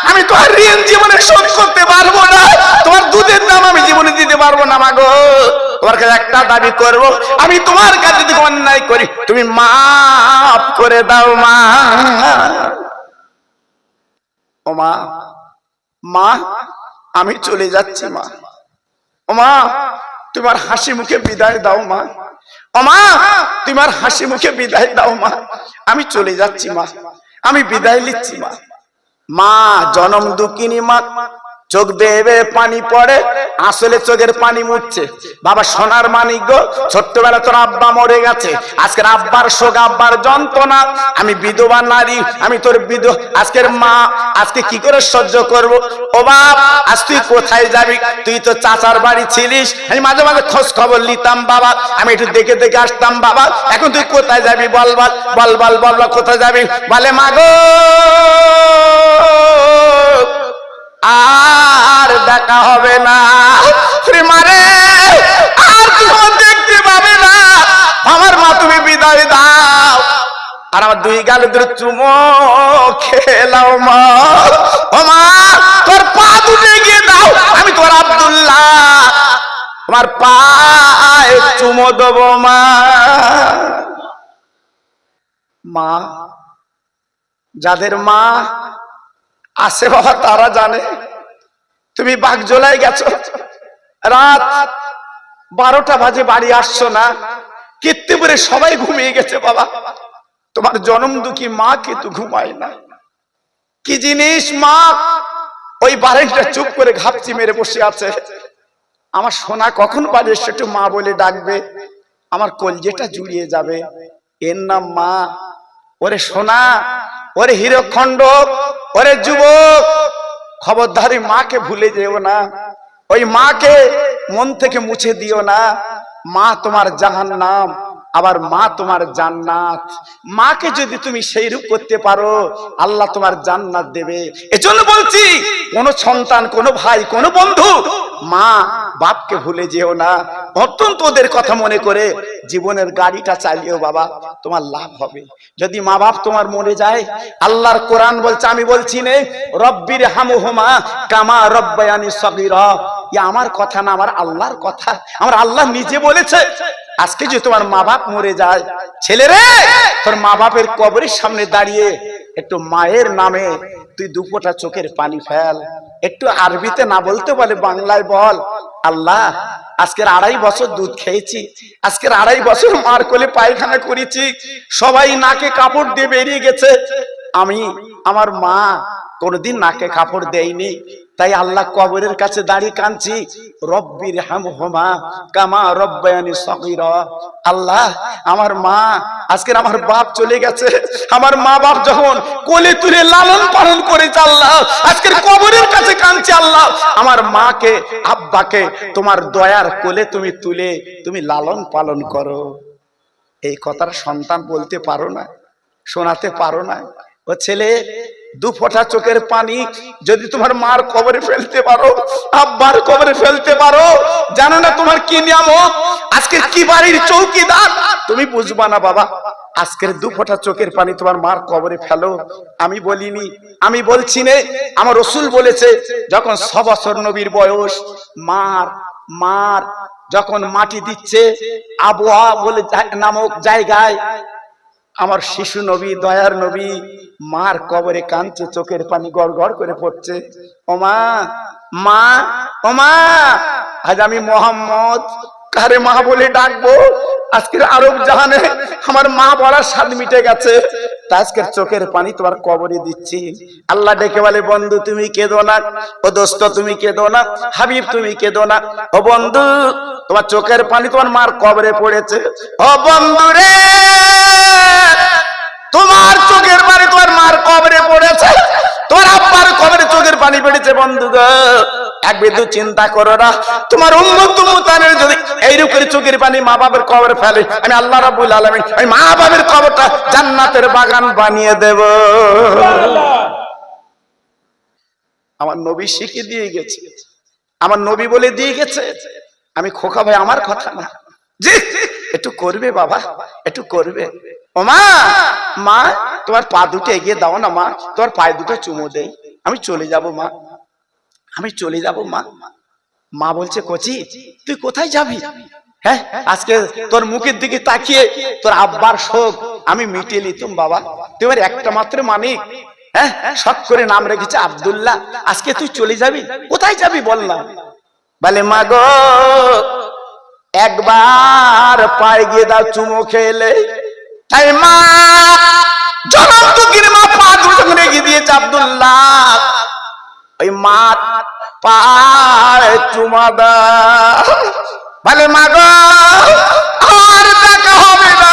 আমি তোমার ঋণ জীবনে শোধ করতে পারবো না, তোমার দুধের দাম আমি জীবনে দিতে পারবো না মা গো, তোমার কাছে একটা দাবি করবো, আমি তোমার কাছে যদি অন্যায় করি তুমি মাফ করে দাও মা। ও মা, মা আমি চলে যাচ্ছি মা। ও মা, তোমার হাসি মুখে বিদায় দাও মা। ও মা, তোমার হাসি মুখে বিদায় দাও মা, আমি চলে যাচ্ছি মা, আমি বিদায় নিচ্ছি মা। মা জনম দুঃখিনী মা চোখ দেবে পানি পড়ে, আসলে চোখের পানি মুছছে। বাবা সোনার মানিক গো, ছোট্টবেলা তোর আব্বা মরে গেছে, আজকের আব্বার শোক, আব্বার যন্ত্রণা, আমি বিধবা নারী, আমি তোর আজকের মা, আজকে কি করে সহ্য করব? ও বাপ, আজ তুই কোথায় যাবি? তুই তো চাচার বাড়ি ছিলিস, আমি মাঝে মাঝে খোঁজ খবর নিতাম বাবা, আমি একটু দেখে দেখে আসতাম বাবা, এখন তুই কোথায় যাবি? বল বল বল বল বল, কোথায় যাবি? বলে মা গো আর দেখা হবে না, মারে আর তুমি দেখতে পাবে না, আমার মা তুমি বিদায় দাও। আর আমার দুই গালে ধরে চুমো খেলাও মা, ও মা তোর পা দুটে গিয়ে দাও, আমি তোর আব্দুল্লাহ তোমার পায়ে চুমো দেবো মা। মা, যাদের মা আছে বাবা তারা জানে। তুমি বাগজোলায় গেছো, রাত 12টা বাজে বাড়ি আসছো না, কীর্তিপুরে সবাই ঘুমিয়ে গেছে বাবা, তোমার জনম দুঃখী মা কিন্তু ঘুমায় না। কি জিনিস মা? ওই বারেনটা চুপ করে ঘাপচি মেরে বসে আছে। আমার সোনা কখন বাড়ি এসে একটু মা বলে ডাকবে, আমার কলজেটা জুড়িয়ে যাবে। এর নাম মা। ওরে সোনা, ওরে হীরকখণ্ড, ওরে যুবক, খবরদারি মাকে ভুলে যেও না, ওই মাকে মন থেকে মুছে দিও না। মা তোমার জাহান্নাম, আবার মা তোমার জান্নাত। মাকে যদি তুমি সেই রূপ করতে পারো, আল্লাহ তোমার জান্নাত দেবে। এজন্য বলছি, কোন সন্তান, কোন ভাই, কোন বন্ধু মা বাপকে ভুলে যেও না। অত্যন্ত ওদের কথা মনে করে জীবনের গাড়িটা চালিও বাবা, তোমার লাভ হবে। যদি মা বাপ তোমার মরে যায়, আল্লাহর কোরআন বলছে, আমি বলছি নে, রব্বির হামহুমা কামা রব্বায়ানি সগীরা। আমার কথা না, আমার আল্লাহর কথা, আমার আল্লাহ নিজে বলেছে। আজকে যে তোমার মা বাপ মরে যায়, ছেলে রে, তোর মা বাপের কবরের সামনে দাঁড়িয়ে একটু মায়ের নামে তুই দুপোটা চোখের পানি ফেল। একটু আরবিতে না বলতে বলে বাংলায় বল, আল্লাহ আজকের 2.5 বছর দুধ খেয়েছি, আজকের 2.5 বছর মার কোলে পায়খানা করেছি, সবাই নাকে কাপড় দিয়ে বেরিয়ে গেছে, আমি আমার মা কোনদিন নাকে কাপড় দেয়নি। তাই আল্লাহ কবরের কাছে দাঁড়িয়ে কাঁদছি, রব্বির হামহুমা কামা রব্বায়ানি সগীরা। আল্লাহ আমার মা, আজকের আমার বাপ চলে গেছে, আমার মা বাপ যখন কোলে তুলে লালন পালন করেছে, আল্লাহ আজকের কবরের কাছে কাঁদছি, আল্লাহ আমার মাকে আব্বাকে তোমার দয়ার কোলে তুমি তুলে তুমি লালন পালন করো। এই কথাটা সন্তান বলতে পারো না, শোনাতে পারো না। ও ছেলে, 2 ফোঁটা চোখের পানি যদি তোমার মার কবরে ফেলতে পারো, আব্বার কবরে ফেলতে পারো, জানো না তোমার কি নিয়ামত? আজকে কি বাড়ির চৌকিদার তুমি বুঝবা না বাবা। আজকের 2 ফোঁটা চোখের পানি তোমার মার কবরে ফেলো। আমি বলিনি, আমি বলছি নে, আমার রাসূল বলেছে, যখন 6 বছর নবীর বয়স, মার যখন মাটি দিচ্ছে আবওয়া বলে নামক জায়গায়, আমার শিশু নবী, দয়ার নবী মার কবরে কাঁদছে, চোখের পানি গড় গড় করে পড়ছে। ওমা মা, ওমা, আজ আমি মোহাম্মদ কারে মা বলে ডাকবো? আজকের আরব জাহানে আমার মা বলার স্বাদ মিটে গেছে, আজকের চোখের পানি তোমার কবরে দিচ্ছি। আল্লাহ ডেকে বলে, বন্ধু তুমি কেঁদো না, ও দোস্ত তুমি কেঁদো না, হাবিব তুমি কেঁদো না, ও বন্ধু তোমার চোখের পানি তোমার মার কবরে পড়েছে। ও বন্ধু রে, তোমার চোখের পানি তোমার মার কবরে পড়েছে, তোমার আব্বার কবরে চোখের পানি পড়েছে। বন্ধু গো, এক বিন্দু চিন্তা করো না, তোমার উম্মত মুতানের যদি এইরকম করে চোখের পানি মা বাবার কবরে ফেলে, আমি আল্লাহ রাব্বুল আলামিন ওই মা বাবার কবরটা জান্নাতের বাগান বানিয়ে দেব। আমার নবী শিখিয়ে দিয়ে গেছে, আমার নবী বলে দিয়ে গেছে। আমি খোকা ভাই, আমার কথা না, জি একটু করবে বাবা, একটু করবে। ও মা, মা তোমার পা দুটো এগিয়ে দাও না মা, তোমার পায়ে দুটো চুমো দেই, আমি চলে যাব মা, আমি চলে যাব মা। মা বলছে, কচি তুই কোথায় যাবি? হ্যাঁ, আজকে তোর মুখের দিকে তাকিয়ে তোর আব্বার শোক আমি মিটিয়ে নিতাম বাবা, তোমার একটা মাত্র মানিক, হ্যাঁ শখ করে নাম রেখেছে আব্দুল্লাহ, আজকে তুই চলে যাবি, কোথায় যাবি বল না? বলে মা গো, একবার পায়ে গিয়ে দাও চুমো খেলে। তাই মা, জনম দুঃখীর মা পা দুটো রেখে দিয়েছে আব্দুল্লাহ। ওই মা পায় চুমা দাও। বলে মা গো আর দেখা হবে না,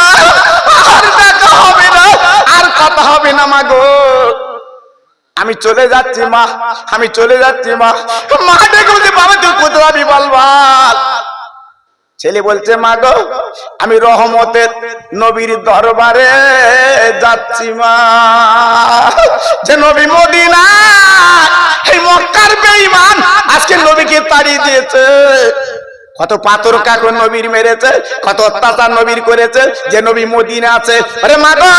আর দেখা হবে না, আর কথা হবে না মা গো, আমি চলে যাচ্ছি মা, আমি চলে যাচ্ছি মা। মা ডেকে বলছে বাবা তুই কোথায় যাবি বল বল। ছেলে বলছে মা গো আমি রহমতের নবীর দরবারে যাচ্ছি মা। যে নবী মদিনা এই মক্কার বেঈমান আজকে নবীকে তাড়িয়ে দিয়েছে। কত পাথর কাকু নবীর মেরেছে, কত অত্যাচার নবীর করেছে, যে নবী মদিনা আছে। আরে মা গো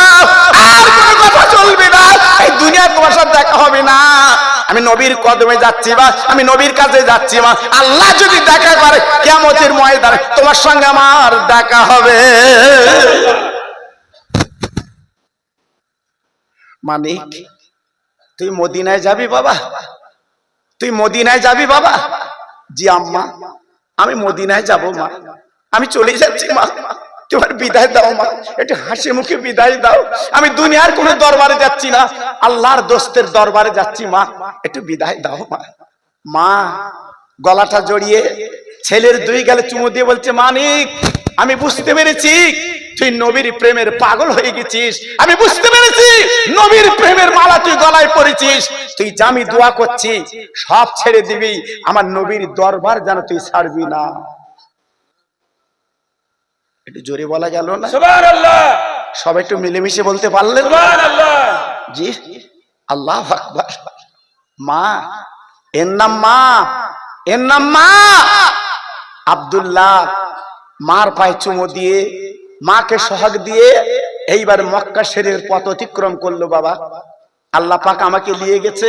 আর কোনো কথা চলবে না, এই দুনিয়া তোমার সাথে দেখা হবে না, আমি নবীর কদমে যাচ্ছি মা, আমি নবীর কাছে যাচ্ছি মা। আল্লাহ যদি দেখা করে কিয়ামতের ময়দানে তোমার সঙ্গে আমার দেখা হবে। মানিক তুই মদিনায় যাবি বাবা, তুই মদিনায় যাবি বাবা? জি আম্মা আমি মদিনায় যাব মা, আমি চলে যাচ্ছি মা, তোমার বিদায় দাও মা, একটু হাসি মুখে বিদায় দাও, আমি দুনিয়ার কোনো দরবারে যাচ্ছি না, আল্লাহর দোস্তের দরবারে যাচ্ছি মা, একটু বিদায় দাও মা। মা গলাটা জড়িয়ে ছেলের দুই গালে চুমু দিয়ে বলছে মানিক আমি বুঝতে পেরেছি তুই নবীর প্রেমের পাগল হয়ে গেছিস, আমি বুঝতে পেরেছি নবীর প্রেমের মালা তুই গলায় পরেছিস, তুই যা আমি দোয়া করছি সব ছেড়ে দিবি, আমার নবীর দরবার যেন তুই ছাড়বি না। একটু জোরে বলা গেল না? সুবহানাল্লাহ। সব একটু মিলেমিশে বলতে পারলেন? সুবহানাল্লাহ। জি আল্লাহু আকবার। মা এর নাম মা, এর নাম মা। আব্দুল্লাহ মার পায়ে চুমু দিয়ে মাকে সোহাগ দিয়ে এইবার মক্কা শরীফের পথ অতিক্রম করলো বাবা। আল্লাহ পাক আমাকে নিয়ে গেছে,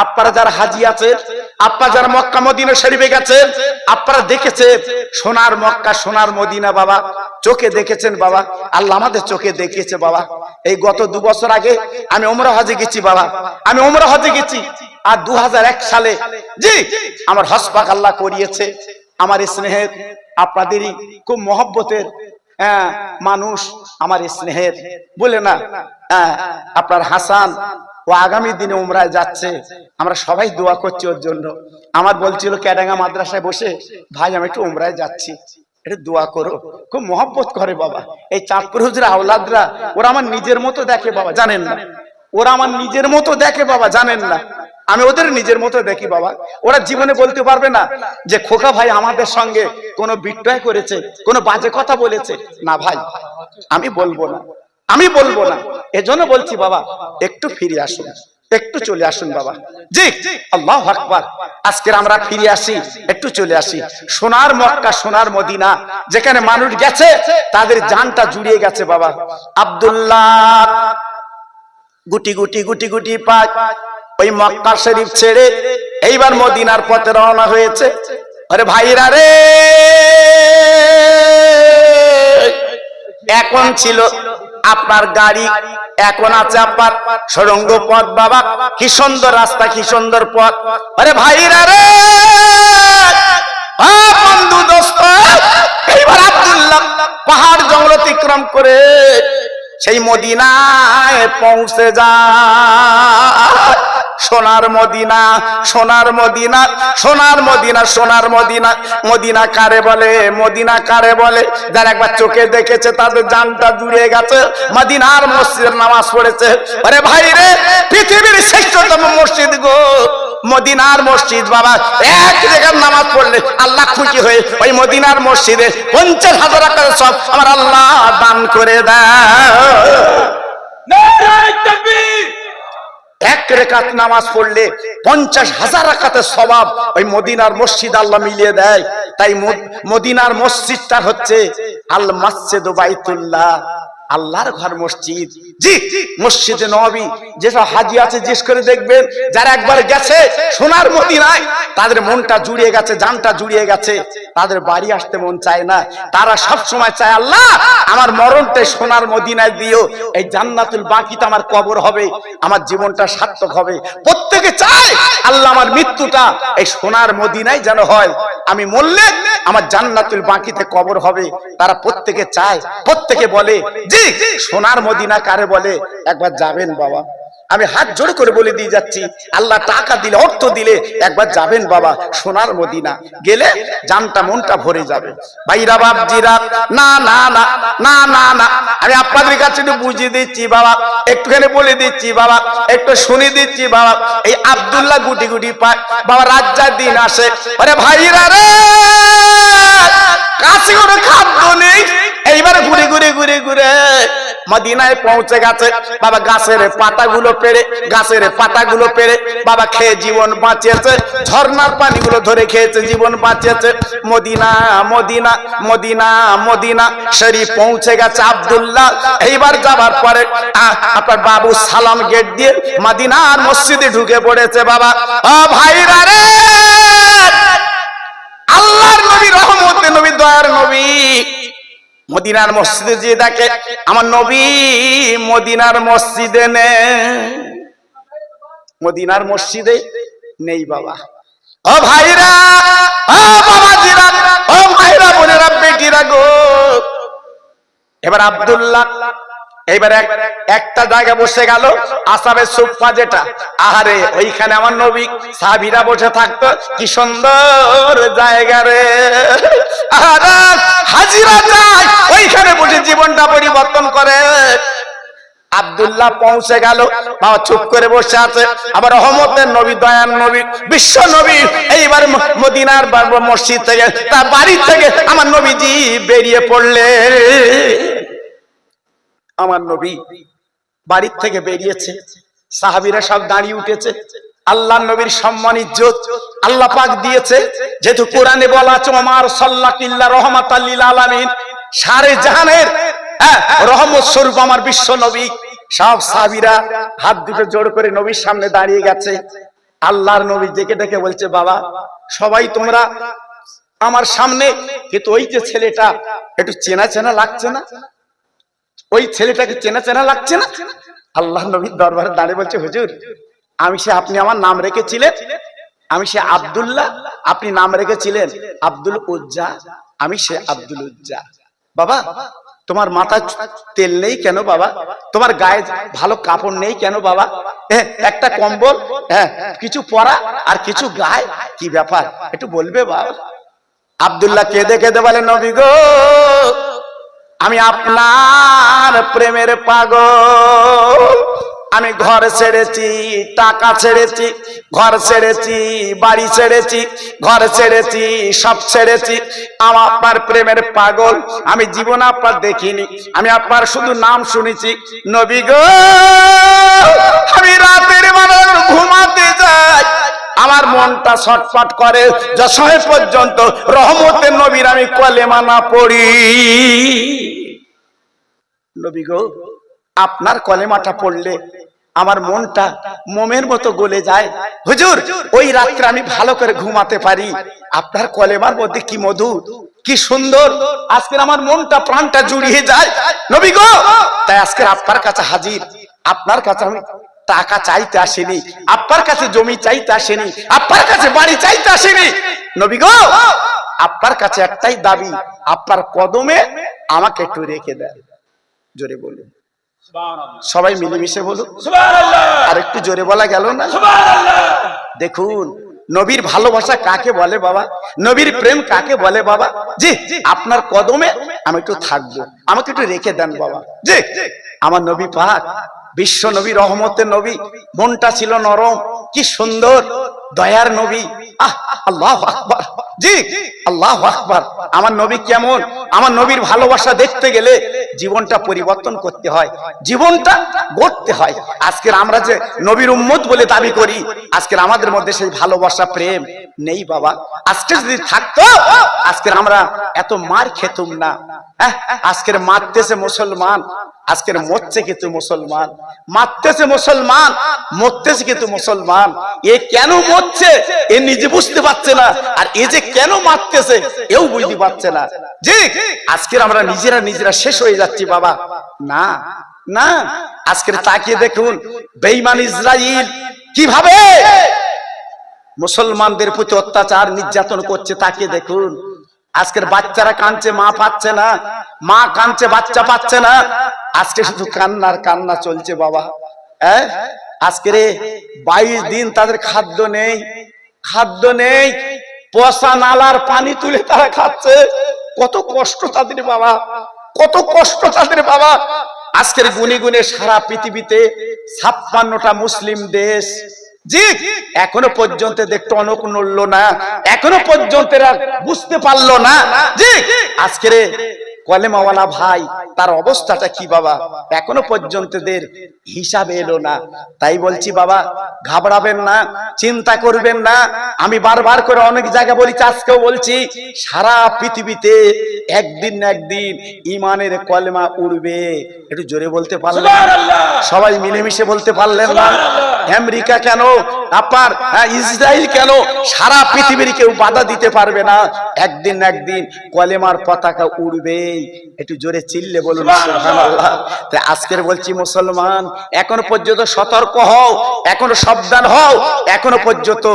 আপনারা যারা হাজি আছেন, আপনারা যারা মক্কা মদিনা শরীফে গেছেন, আপনারা দেখেছেন সোনার মক্কা সোনার মদিনা বাবা, চোখে দেখেছেন বাবা, আল্লাহ আমাদের চোখে দেখিয়েছে বাবা। এই গত 2 বছর আগে আমি উমরা হজে গেছি বাবা, আমি উমরা হজে গেছি, আর 2001 সালে জি আমার হজ পাক আল্লাহ করিয়েছে। আমার স্নেহের আপনাদেরই খুব মহব্বতের মানুষ, আমার স্নেহের বলে না আপনার হাসান, ও আগামী দিনে উমরায় যাচ্ছে, আমরা সবাই দোয়া করছি ওর জন্য। আমার বলছিল ক্যাডাঙ্গা মাদ্রাসায় বসে ভাই আমি একটু উমরায় যাচ্ছি, একটু দোয়া করো, খুব মহব্বত করে বাবা। এই চাঁদপুর হুজুর আওলাদরা ওরা আমার নিজের মতো দেখে বাবা, জানেন না, ওরা আমার নিজের মতো দেখে বাবা, জানেন না, আমি ওদের নিজের মতো দেখি বাবা। ওরা জীবনে বলতে পারবে না যে খোকা ভাই আমাদের সঙ্গে কোনো বিট্রয় করেছে, কোনো বাজে কথা বলেছে, না ভাই আমি বলবো না, আমি বলবো না। এজন্য বলছি বাবা একটু ফিরে আসুন, একটু চলে আসুন বাবা। জি আল্লাহু আকবার। আজকে আমরা ফিরে আসি, একটু চলে আসি সোনার মক্কা সোনার মদিনা, যেখানে মানুষ গেছে তাদের জানটা জুড়িয়ে গেছে বাবা। আব্দুল্লাহ গুটি গুটি গুটি গুটি পাক ওই মক্কা শরীফ ছেড়ে এইবার মদিনার পথে রওনা হয়েছে। আরে ভাইরা রে, এখন ছিল আপনার গাড়ি, এখন আছে আপনার সুড়ঙ্গ পথ বাবা, কি সুন্দর রাস্তা, কি সুন্দর পথ। আরে ভাইরা রে, বন্ধু দোস্ত, এইবার আব্দুল্লাহ পাহাড় জঙ্গল অতিক্রম করে সেই মদিনায় পৌঁছে যায়। সোনার মদিনা সোনার মদিনা সোনার মদিনা সোনার মদিনা, মদিনা কারে বলে, মদিনা কারে বলে? যারা একবার চোখে দেখেছে তাদের জানটা জুড়িয়ে গেছে, মদিনার মসজিদের নামাজ পড়েছে। আরে ভাই রে, পৃথিবীর শ্রেষ্ঠতম মসজিদ গো মদিনার মসজিদ বাবা। এক জায়গার নামাজ পড়লে আল্লাহ খুশি হয়ে ওই মদিনার মসজিদে 50,000 টাকা সব আমার আল্লাহ দান করে দেয়। নারায়ে তাকবীর। এক রাকাত নামাজ পড়লে 50,000 রাকাতের সওয়াব ওই মদিনার মসজিদ আল্লাহ মিলিয়ে দেয়। তাই মদিনার মসজিদটা হচ্ছে আল মসজিদু বাইতুল্লাহ, আল্লাহর ঘর মসজিদ। জি মসজিদে নববী, যেসব হাজি আছে জিজ্ঞেস করে দেখবেন, যারা একবার গেছে সোনার মদিনায় তাদের মনটা জুড়িয়ে গেছে, জানটা জুড়িয়ে গেছে, তাদের বাড়ি আসতে মন চায় না। তারা সব সময় চায় আল্লাহ আমার মরণটা সোনার মদিনায় দিও, এই জান্নাতুল বাকিতে আমার কবর হবে, আমার জীবনটা সার্থক হবে। প্রত্যেকে চায় আল্লাহ আমার মৃত্যুটা এই সোনার মদিনায় যেন হয়, আমি মরলে আমার জান্নাতুল বাকিতে কবর হবে। তারা প্রত্যেকে চায়, প্রত্যেকে বলে জি সোনার মদিনা কারে বলে? একবার যাবেন বাবা, আমি হাত জোড় করে বলে দিয়ে যাচ্ছি, আল্লাহ টাকা দিলে, অর্থ দিলে একবার যাবেন বাবা সোনার মদিনা, গেলে জানটা মনটা ভরে যাবে। ভাইরা বাপজিরা, না না না না না না, আমি আপনাদের কাছে একটু বুঝিয়ে দিচ্ছি বাবা, একটুখানি বলে দিচ্ছি বাবা, একটু শুনে দিচ্ছি বাবা। এই আব্দুল্লাহ গুটি গুটি পায় বাবা, রাজ্জার দিন আসে, আরে ভাইরা রে কাছে কোনো খাদ্য নেই, এইবারে ঘুরে ঘুরে ঘুরে ঘুরে মদিনায় পৌঁছে গেছে বাবা। গাছের পাতাগুলো পেড়ে, গাছের পাতাগুলো পেড়ে বাবা খেয়ে জীবন বাঁচিয়েছে, ঝর্ণার পানিগুলো ধরে খেয়েছে, জীবন বাঁচিয়েছে। মদিনা মদিনা মদিনা মদিনা শরীফ পৌঁছে গেছে আব্দুল্লাহ। এইবার যাবার পরে আপনার বাবু সালাম গেট দিয়ে মদিনার মসজিদে ঢুকে পড়েছে বাবা। ও ভাইরা রে, আল্লাহর নবী, রহমতের নবী, দয়ার নবী মদিনার মসজিদে যে দেখে আমার নবী মদিনার মসজিদে নেই, মদিনার মসজিদে নেই বাবা। ও ভাইরা, ও বাবাজিরা, ও ভাইরা, বোনেরা, বেটিরা গো, এবার আব্দুল্লাহ এইবার একটা জায়গায় বসে গেল, আসাবের সুফা যেটা, আহারে ওইখানে আমার নবী সাহাবীরা বসে থাকতো, কি সুন্দর জায়গা রে, আহারে হাজিরা যায় ওইখানে বসে জীবনটা পরিবর্তন করে। আব্দুল্লাহ পৌঁছে গেল বাবা, চুপ করে বসে আছে আবার রহমতের নবী, দয়ার নবী, বিশ্ব নবী। এইবার মদিনার মসজিদ থেকে, তার বাড়ি থেকে আমার নবীজি বেরিয়ে পড়লে, আমার নবী বাড়ির থেকে বেরিয়েছে, সাহাবীরা সব দাঁড়িয়ে উঠেছে। আল্লাহ নবীর সম্মান ইজ্জত আল্লাহ পাক দিয়েছে, যেহেতু কোরআনে বলা আছে ওমার সাল্লাল্লাহু রাহমাতাল লিল আলামিন, সারে জাহানের রহমত স্বরূপ আমার বিশ্ব নবী। সব সাহাবীরা হাত দুটো জোড় করে নবীর সামনে দাঁড়িয়ে গেছে। আল্লাহর নবী ডেকে ডেকে বলছে, বাবা সবাই তোমরা আমার সামনে, কিন্তু ওই যে ছেলেটা একটু চেনা চেনা লাগছে না, ওই ছেলেটাকে চেনা চেনা লাগছে না। আল্লাহ নবীর দরবারে দাঁড়িয়ে বলছে, হুজুর আমি সে, আপনি আমার নাম রেখেছিলেন, আমি সে আব্দুল্লাহ, আপনি নাম রেখেছিলেন আব্দুল উজ্জা, আমি সে আব্দুল উজ্জা। বাবা তোমার মাথায় তেল নেই কেন বাবা, তোমার গায়ে ভালো কাপড় নেই কেন বাবা, একটা কম্বল কিছু পরা আর কিছু গায়ে, কি ব্যাপার একটু বলবে বাবা। আব্দুল্লাহ কেঁদে কেঁদে বলে, নবী গো আমি আপনার প্রেমের পাগল, আমি ঘর ছেড়েছি, টাকা ছেড়েছি, ঘর ছেড়েছি, বাড়ি ছেড়েছি, ঘর ছেড়েছি, সব ছেড়েছি, আমি আপনার প্রেমের পাগল, আমি জীবন আপনার দেখিনি, আমি আপনার শুধু নাম শুনেছি। নবী গো আমি রাতের বেলা ঘুমাতে যাই, আমার মনটা ছটফট করে যশোর পর্যন্ত রহমতের নবীর আমি কলেমা না পড়ি। নবী গো আপনার কলেমাটা পড়লে আমার মনটা মোমের মতো গলে যায়। হুজুর ওই রাত্রে আমি ভালো করে ঘুমাতে পারি, আপনার কলেমার মধ্যে কি মধু, কি সুন্দর, আজকে আমার মনটা প্রাণটা জুড়িয়ে যায়। নবী গো তাই আজকে আপনার কাছে হাজির, আপনার কাছে আমি টাকা চাইতে আসেনি, আপনার কাছে জমি চাইতে আসেনি, আপনার কাছে বাড়ি চাইতে আসেনি। নবী গো আপনার কাছে একটাই দাবি, আপনার কদমে আমাকে একটু রেখে দেন। জোরে বলুন সবাই মিলেমিশে বলুন সুবহানাল্লাহ। আর একটু জোরে বলা গেল না সুবহানাল্লাহ। দেখুন নবীর ভালোবাসা কাকে বলে বাবা, নবীর প্রেম কাকে বলে বাবা। জি আপনার কদমে আমি একটু থাকবো, আমাকে একটু রেখে দেন বাবা। জি আমার নবী পাক বিশ্ব নবী, রহমতের নবী, মনটা ছিল নরম, কি সুন্দর দয়ার নবী। আল্লাহু আকবার, জি আল্লাহু আকবার। আমার নবী কেমন, আমার নবীর ভালোবাসা দেখতে গেলে জীবনটা পরিবর্তন করতে হয়, জীবনটা গড়তে হয়। আজকের আমরা যে নবীর উম্মত বলে দাবি করি, আজকের আমাদের মধ্যে সেই ভালোবাসা প্রেম নেই বাবা। আজকে যদি থাকতো আজকের আমরা এত মার খেতুম না। আজকের মারতেছে মুসলমান, আজকের মরছে কিন্তু মুসলমান, মারতেছে মুসলমান, মরতেছে কিন্তু মুসলমান। এ কেন মরছে এ নিজে বুঝতে পারছে না, আর এ যে কেন মারতেছে এও বুঝতে পারছে না। জি আজকের আমরা নিজেরা শেষ হয়ে যাচ্ছি বাবা। না না আজকের তাকিয়ে দেখুন বেঈমান ইসরাইল কিভাবে মুসলমানদের প্রতি অত্যাচার নির্যাতন করছে, তাকিয়ে দেখুন। আজকের বাচ্চারা কাঁদছে, মা পাচ্ছে না, মা কাঁদছে, বাচ্চা পাচ্ছে না। আজকে শুধু কান্নার কান্না চলছে বাবা। আজকে 22 দিন তাদের খাদ্য নেই, খাদ্য নেই, পচা নালার পানি তুলে তারা খাচ্ছে। কত কষ্ট তাদের বাবা, কত কষ্ট তাদের বাবা। আজকের গুনে গুনে সারা পৃথিবীতে 56টা মুসলিম দেশ, জি, এখনো পর্যন্ত দেখতে অনক নড়লো না, এখনো পর্যন্ত এরা বুঝতে পারলো না, জি, আজকের কলেমাওয়ালা ভাই তার অবস্থাটা কি বাবা, এখনো পর্যন্ত এদের হিসাবে এলো না। তাই বলছি বাবা, ঘাবড়াবেন না, চিন্তা করবেন না। আমি বারবার করে অনেক জায়গায় বলেছি, আজকেও বলছি, সারা পৃথিবীতে একদিন না একদিন ইমানের কলেমা উড়বে। একটু জোরে বলতে পারলেন? সবাই মিলেমিশে বলতে পারলেন না? আমেরিকা কেন, আপনার ইসরায়েল কেন, সারা পৃথিবীর কেউ বাধা দিতে পারবে না। একদিন না একদিন কলেমার পতাকা উড়বে। একটু জোরে চিল্লে বলুন সুবহানাল্লাহ। তাই আজকের বলছি মুসলমান, এখনো পর্যন্ত সতর্ক হও, এখনো সাবধান হও, এখনো পর্যন্ত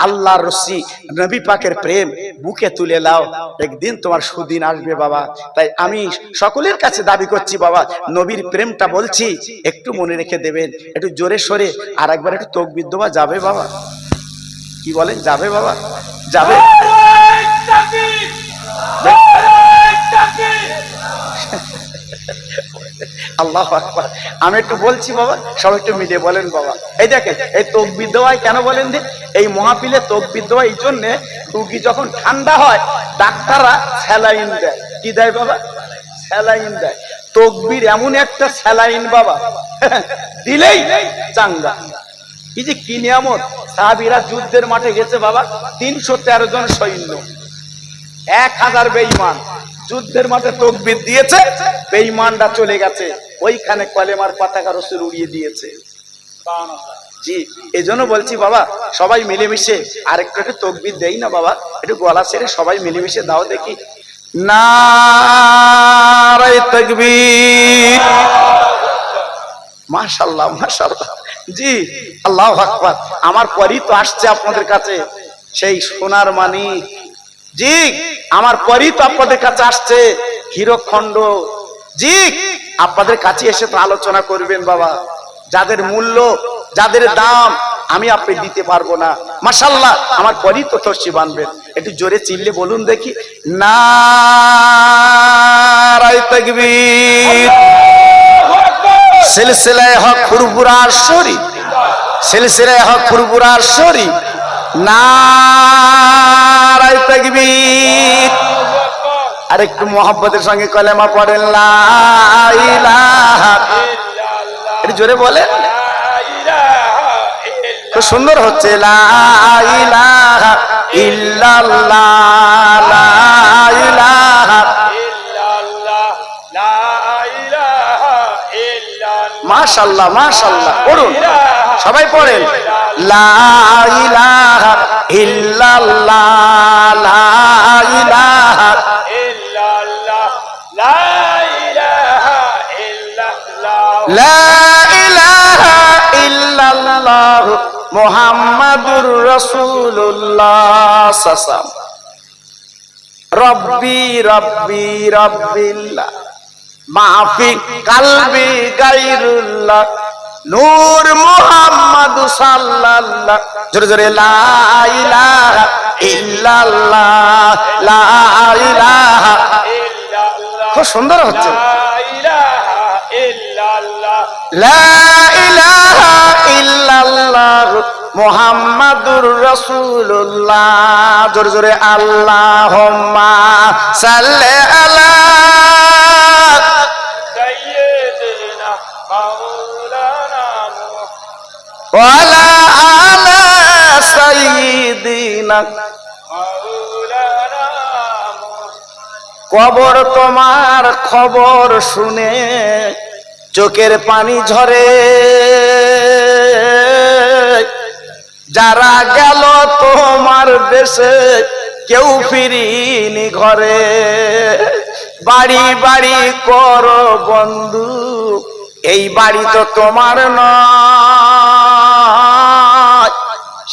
আল্লাহর রসি নবী পাকের প্রেম বুকে তুলে লাও, একদিন তোমার সুদিন আসবে বাবা। তাই আমি সকলের কাছে দাবি করছি বাবা, নবীর প্রেমটা বলছি একটু মনে রেখে দেবেন। একটু জোরে সরে আর একবার একটু তাকবীর দেওয়া যাবে বাবা? কি বলেন, যাবে বাবা? যাবে? আল্লাহু আকবার। আমি একটু বলছি বাবা, সবাই একটু মিলে বলেন বাবা। এই দেখেন, এই তাকবীর দেওয়াই কেন বলেন দিন, এই মহাপিলে তাকবীর দেওয়া এই জন্যে, রোগী যখন ঠান্ডা হয় ডাক্তাররা স্যালাইন দেয়। কি দেয় বাবা? স্যালাইন দেয়। তাকবীর এমন একটা স্যালাইন বাবা, দিলেই চাঙ্গা। এই যে কি নিয়ামত! সাহাবীরা যুদ্ধের মাঠে গেছে বাবা, 313 জন সৈন্য, 1000 বেঈমান, যুদ্ধের মাঠে তাকবীর দিয়েছে, বেঈমানরা চলে গেছে, ওইখানে কলেমার পতাকা রাসূল উড়িয়ে দিয়েছে। জি, এজন্য বলছি বাবা, সবাই মিলেমিশে আরেকটু তাকবীর দেই না বাবা? একটু গলা ছেড়ে সবাই মিলেমিশে দাও দেখি। নারে তাকবীর! মাশাআল্লাহ, মাশাআল্লাহ। জি, আল্লাহু আকবার। আমার পরই তো আসছে আপনাদের কাছে সেই সোনার মানিক। জি, আমার পরই তো আপনাদের কাছে আসছে হীরকখণ্ড। জি, আপনাদের কাছে এসে তো আলোচনা করবেন বাবা। যাদের মূল্য, যাদের দাম আমি আপনি দিতে পারবো না, মাশাআল্লাহ আমার পরই তো তসি বানবেন। একটু জোরে চিল্লে বলুন দেখি, নারে তাকবীর! সিলসিলায়ে হক ফুরফুরার শরীফ, সিলসিলায়ে হক ফুরফুরার শরীফ, নারে তাকবীর! আর একটু মোহাব্বতের সঙ্গে কলেমা পড়েন, লা ইলাহা ইল্লাল্লাহ। একটু জোরে বলেন, খুব সুন্দর হচ্ছে, লা ইলাহা ইল্লাল্লাহ, লা ইলাহা ইল্লাল্লাহ, লা ইলাহা ইল্লাল্লাহ। মাশাআল্লাহ, মাশাআল্লাহ। পড়ুন, সবাই পড়েন, লা ইলাহা ইল্লাল্লাহ, লা ইলাহা ইল্লাল্লাহ, লা ইলাহা ইল্লাল্লাহ, লা ইলাহা ইল্লাল্লাহ মুহাম্মাদুর রাসূলুল্লাহ সাল্লাল্লাহু আলাইহি ওয়াসাল্লাম। রব্বি রব্বি রব্বিল্লাহ, মাফি কলবি গায়রুল্লাহ, নূর মুহাম্মদ সাল্লাল্লাহ। জোরে জোরে, লা ইলাহা ইল্লাল্লাহ, লা ইলাহা ইল্লাল্লাহ। খুব সুন্দর হচ্ছে, লা ইলাহা ইল্লাল্লাহ মুহাম্মাদুর রাসূলুল্লাহ। জোরে জোরে, আল্লাহুম্মা সাল্লি আলা সাইয়্যিদিনা মাওলানা ওয়ালা আলা সাইয়্যিদিনা মাওলানা। কবর তোমার খবর শুনে চোখের পানি ঝরে, যারা গেল তোমার দেশে কেউ ফিরিনি ঘরে। বাড়ি বাড়ি করো বন্ধু, এই বাড়ি তো তোমার নয়।